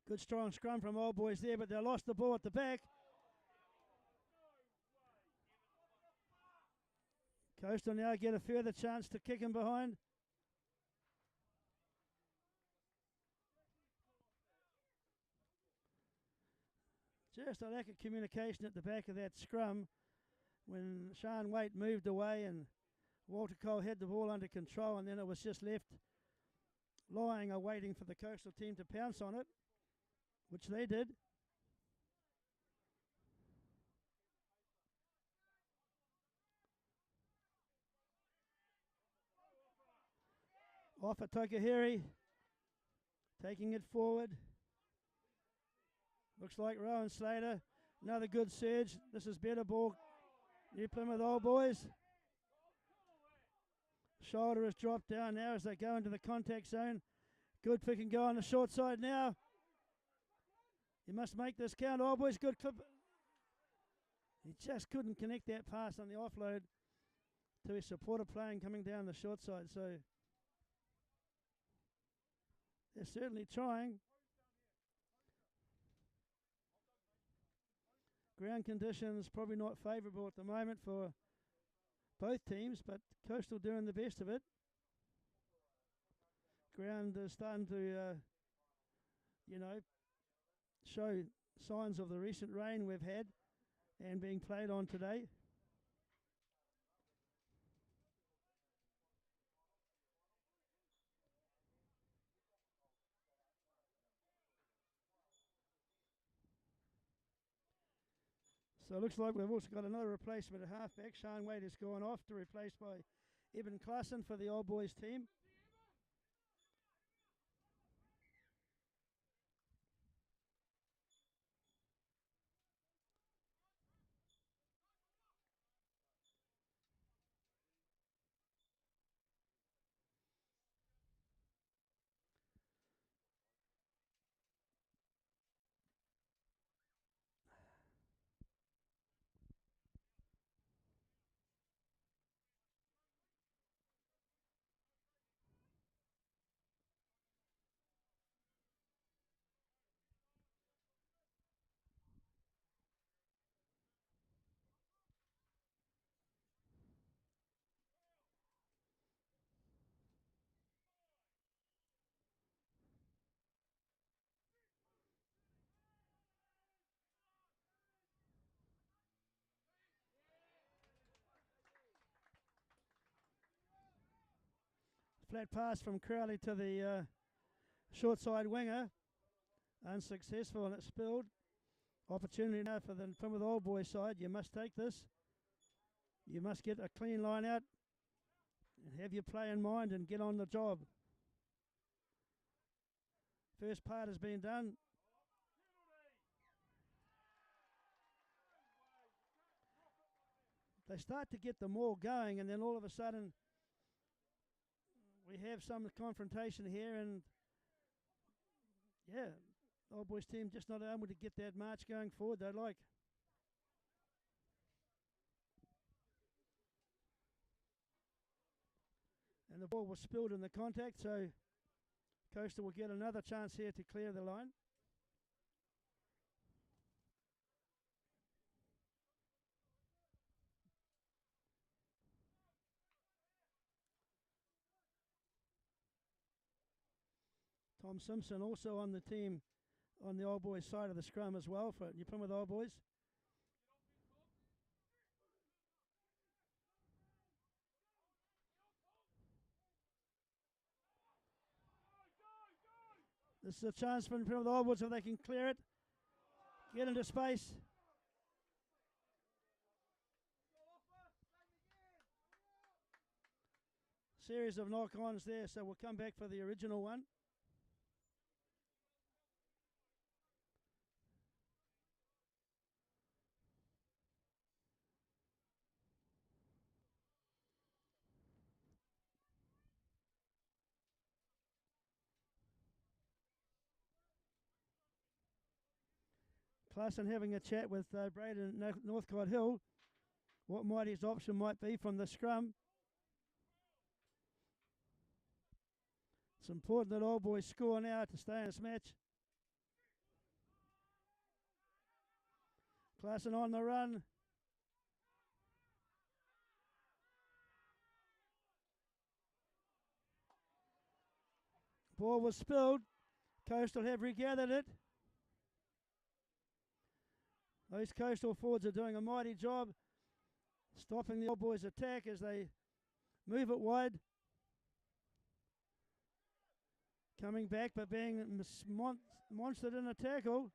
Speaker 1: Good strong scrum from Old Boys there, but they lost the ball at the back. Coastal now get a further chance to kick him behind. Just a lack of communication at the back of that scrum when Sean Waite moved away and Walter Cole had the ball under control, and then it was just left lying awaiting for the coastal team to pounce on it, which they did. Off at Tokahiri, taking it forward. Looks like Rowan Slater. Another good surge. This is better ball. New Plymouth Old Boys. Shoulder has dropped down now as they go into the contact zone. Good pick and go on the short side now. You must make this count, Old Boys. Good clip. He just couldn't connect that pass on the offload to his supporter playing coming down the short side. So they're certainly trying. Ground conditions probably not favourable at the moment for both teams, but Coastal doing the best of it. Ground is starting to, show signs of the recent rain we've had and being played on today. So it looks like we've also got another replacement at halfback. Sean Wade has gone off to replaced by Evan Klassen for the Old Boys team. Flat pass from Crowley to the short side winger. Unsuccessful, and it's spilled. Opportunity now for the Plymouth Old Boys side. You must take this. You must get a clean line out and have your play in mind and get on the job. First part has been done. They start to get the maul going, and then all of a sudden we have some confrontation here, and yeah, Old Boys team just not able to get that march going forward they like. And the ball was spilled in the contact, so Coastal will get another chance here to clear the line. Tom Simpson also on the team on the Old Boys side of the scrum as well for New Plymouth Old Boys. This is a chance for New Plymouth Old Boys if they can clear it, get into space. Series of knock-ons there, so we'll come back for the original one. Classen having a chat with Braden Northcote Hill, what might his option might be from the scrum. It's important that Old Boys score now to stay in this match. Classen on the run. Ball was spilled. Coastal have regathered it. Those Coastal forwards are doing a mighty job stopping the Old Boys' attack as they move it wide. Coming back but being monstered in a tackle.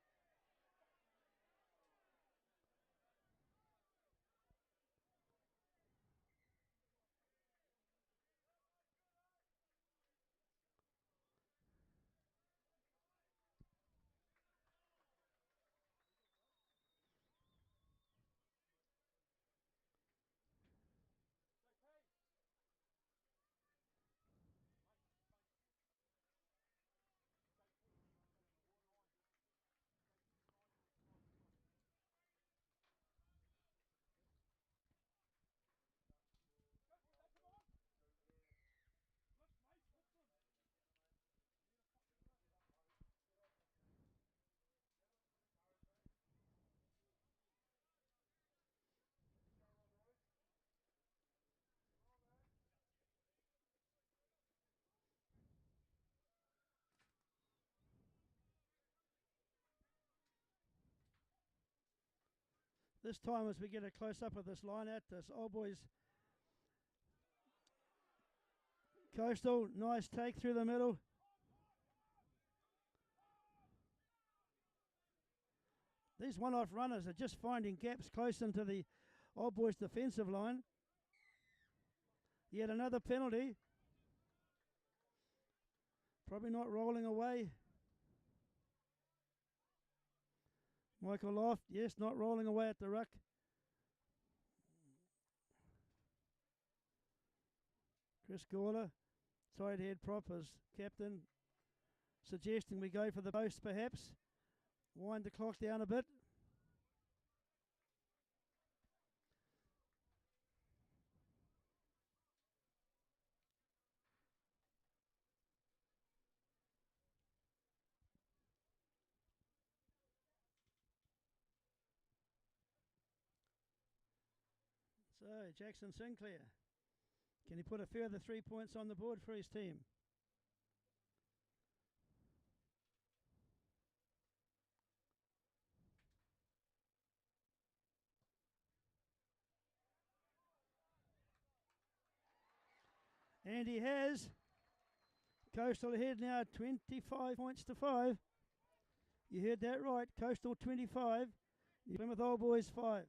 Speaker 1: This time as we get a close-up of this line out, this Old Boys Coastal, nice take through the middle. These one-off runners are just finding gaps close into the Old Boys defensive line. Yet another penalty. Probably not rolling away. Michael Loft, yes, not rolling away at the ruck. Chris Gawler, tight head prop as captain, suggesting we go for the post perhaps. Wind the clock down a bit. So, Jackson Sinclair, can he put a further 3 points on the board for his team? And he has. Coastal ahead now, 25 points to 5. You heard that right, Coastal 25, Plymouth Old Boys 5.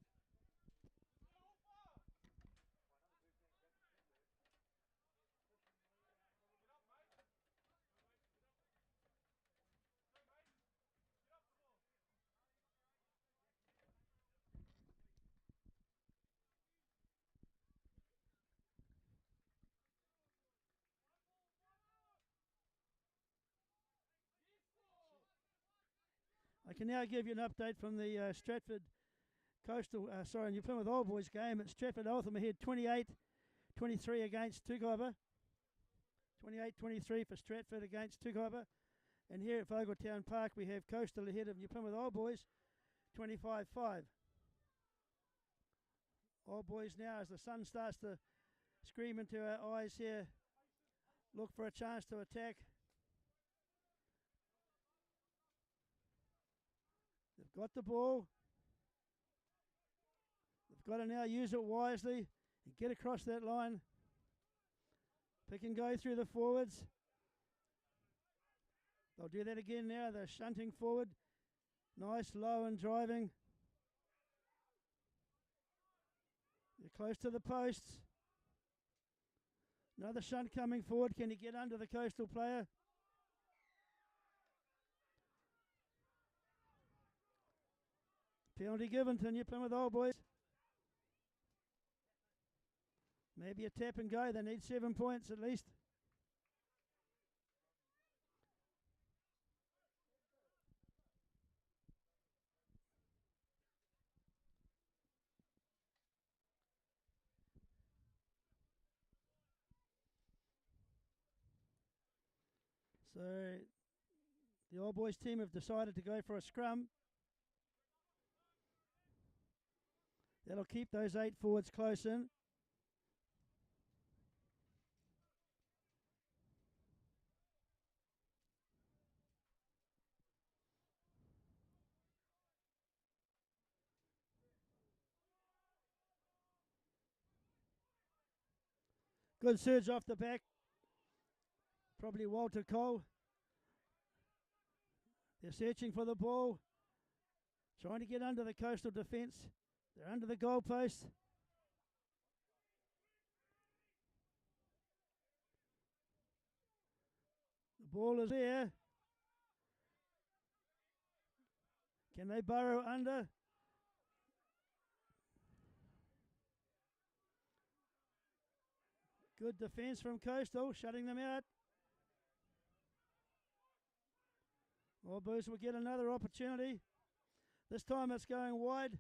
Speaker 1: I can now give you an update from the Stratford Coastal, New Plymouth Old Boys game. It's Stratford Eltham ahead 28-23 against Tukoiba. 28-23 for Stratford against Tukoiba. And here at Vogeltown Park we have Coastal ahead of New Plymouth Old Boys 25-5. Old Boys now, as the sun starts to scream into our eyes here, look for a chance to attack. They've got the ball. They've got to now use it wisely and get across that line. Pick and go through the forwards. They'll do that again now. They're shunting forward. Nice, low and driving. They're close to the posts. Another shunt coming forward. Can he get under the Coastal player? Penalty given to New Plymouth Old Boys. Maybe a tap and go. They need 7 points at least. So the Old Boys team have decided to go for a scrum. That'll keep those 8 forwards close in. Good surge off the back. Probably Walter Cole. They're searching for the ball. Trying to get under the Coastal defence. They're under the goalpost. The ball is there. Can they burrow under? Good defence from Coastal, shutting them out. All Boys will get another opportunity. This time it's going wide.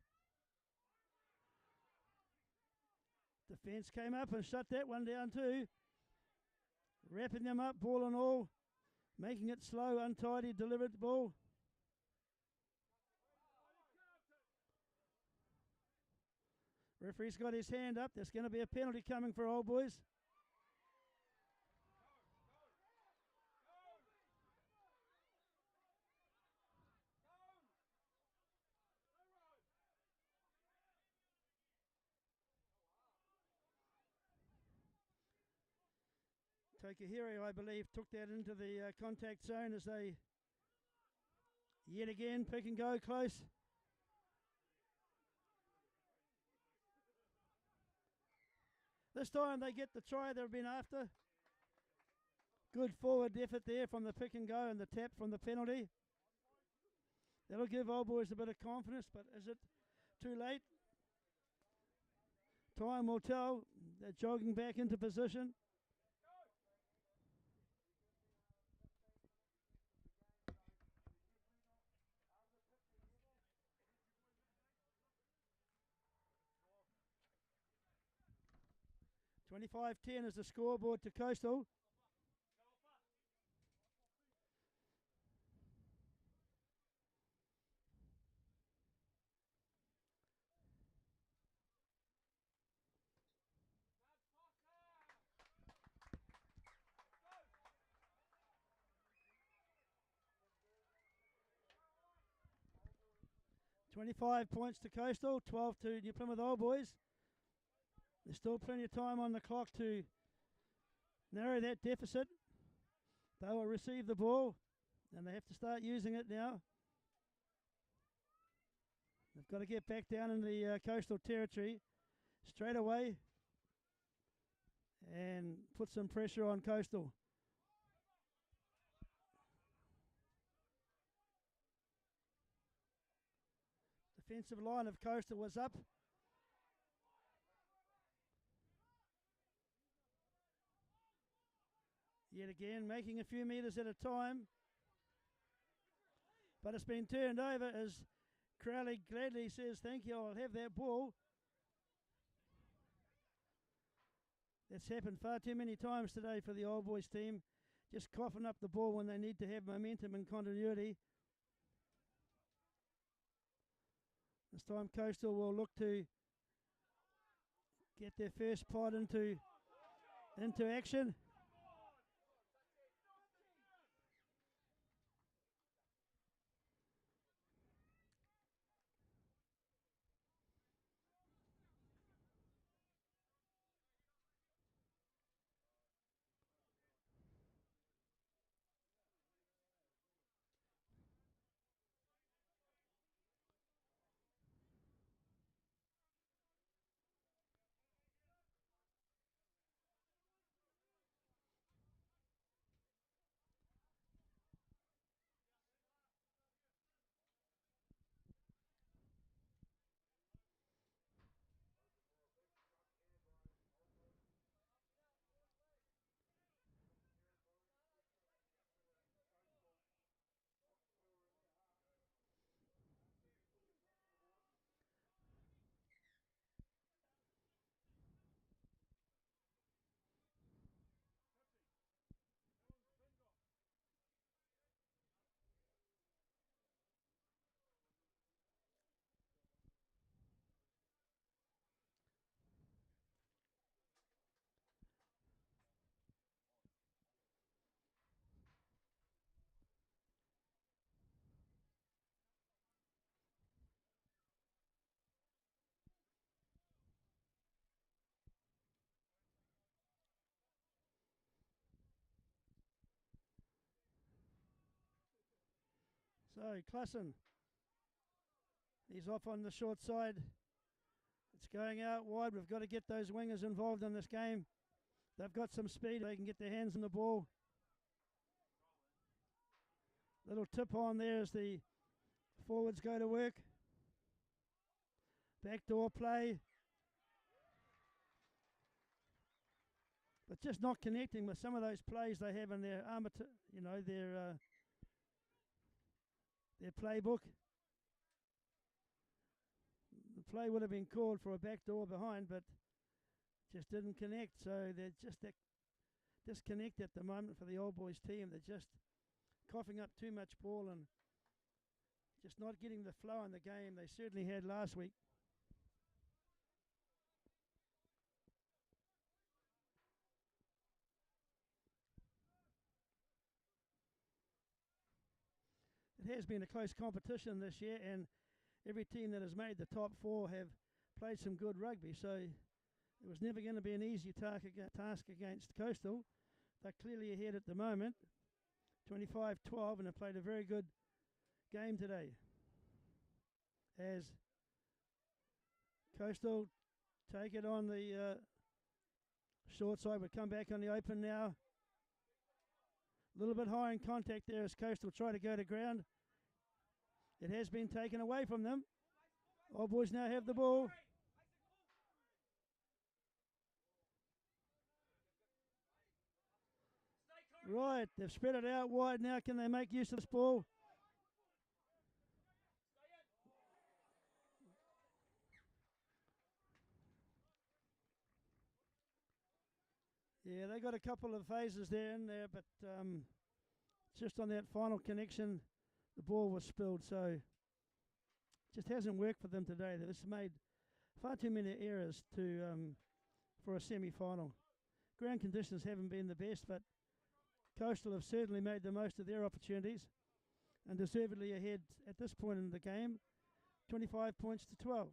Speaker 1: Defence came up and shut that one down too. Wrapping them up, ball and all. Making it slow, untidy, delivered ball. Referee's got his hand up. There's going to be a penalty coming for Old Boys. Takahiro, I believe, took that into the contact zone as they yet again pick and go close. This time they get the try they've been after. Good forward effort there from the pick and go and the tap from the penalty. That'll give Old Boys a bit of confidence, but is it too late? Time will tell. They're jogging back into position. $25-10 is the scoreboard to Coastal. $25 points to Coastal, 12 to New Plymouth Old Boys. There's still plenty of time on the clock to narrow that deficit. They will receive the ball and they have to start using it now. They've got to get back down in the Coastal territory straight away and put some pressure on Coastal. Defensive line of Coastal was up. Yet again, making a few metres at a time. But it's been turned over as Crowley gladly says, thank you, I'll have that ball. That's happened far too many times today for the Old Boys team. Just coughing up the ball when they need to have momentum and continuity. This time Coastal will look to get their first pod into action. So Klassen, he's off on the short side. It's going out wide. We've got to get those wingers involved in this game. They've got some speed. They can get their hands on the ball. Little tip on there as the forwards go to work. Backdoor play. But just not connecting with some of those plays they have in their their playbook. The play would have been called for a backdoor behind, but just didn't connect. So they're just that disconnect at the moment for the Old Boys team. They're just coughing up too much ball and just not getting the flow in the game they certainly had last week. It has been a close competition this year, and every team that has made the top four have played some good rugby, so it was never going to be an easy task against Coastal. They're clearly ahead at the moment, 25-12, and have played a very good game today. As Coastal take it on the short side, but come back on the open now. A little bit high in contact there as Coastal try to go to ground. It has been taken away from them. Old Boys now have the ball. Right, they've spread it out wide now. Can they make use of this ball? Yeah, they got a couple of phases there in there, but just on that final connection, the ball was spilled, so just hasn't worked for them today. They've just made far too many errors for a semi-final. Ground conditions haven't been the best, but Coastal have certainly made the most of their opportunities and deservedly ahead at this point in the game, 25 points to 12.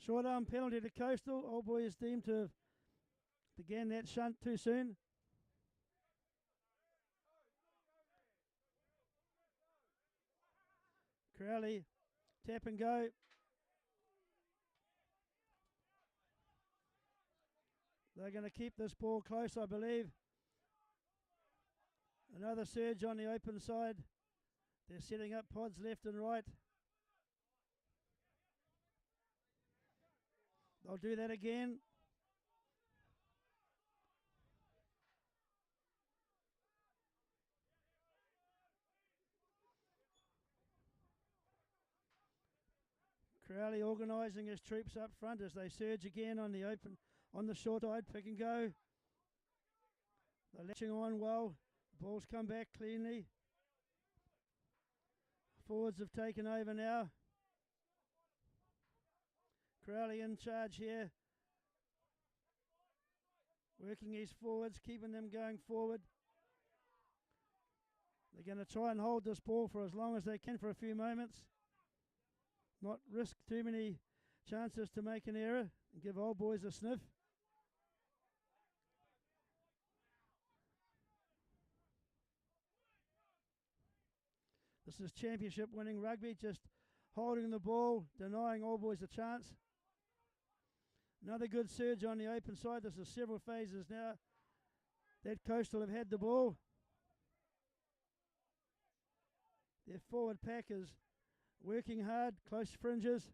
Speaker 1: Short arm penalty to Coastal. Old Boys deemed to have began that shunt too soon. Crowley, tap and go. They're going to keep this ball close, I believe. Another surge on the open side. They're setting up pods left and right. They'll do that again. Crowley organising his troops up front as they surge again on the short side, pick and go. They're latching on well. Ball's come back cleanly. Forwards have taken over now. Crowley in charge here. Working his forwards, keeping them going forward. They're going to try and hold this ball for as long as they can for a few moments. Not risk too many chances to make an error and give Old Boys a sniff. This is championship winning rugby, just holding the ball, denying Old Boys a chance. Another good surge on the open side. This is several phases now that Coastal have had the ball. Their forward pack is working hard, close fringes.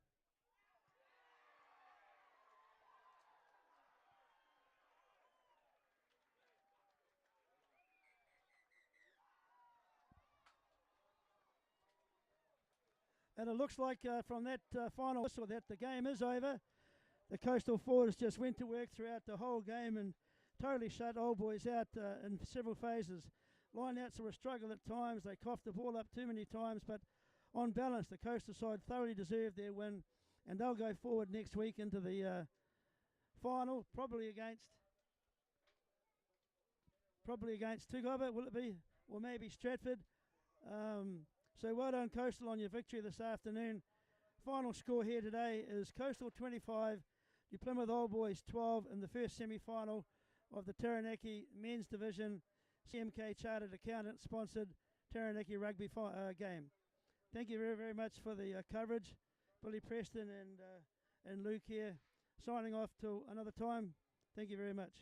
Speaker 1: And it looks like from that final whistle that the game is over. The Coastal forwards just went to work throughout the whole game and totally shut Old Boys out in several phases. Line-outs were a struggle at times. They coughed the ball up too many times, but on balance, the Coastal side thoroughly deserved their win, and they'll go forward next week into the final, probably against Tugoba, will it be? Or maybe Stratford. So well done, Coastal, on your victory this afternoon. Final score here today is Coastal 25, New Plymouth Old Boys 12 in the first semi-final of the Taranaki Men's Division CMK Chartered Accountant sponsored Taranaki Rugby game. Thank you very, very much for the coverage. Billy Preston and Luke here, signing off till another time. Thank you very much.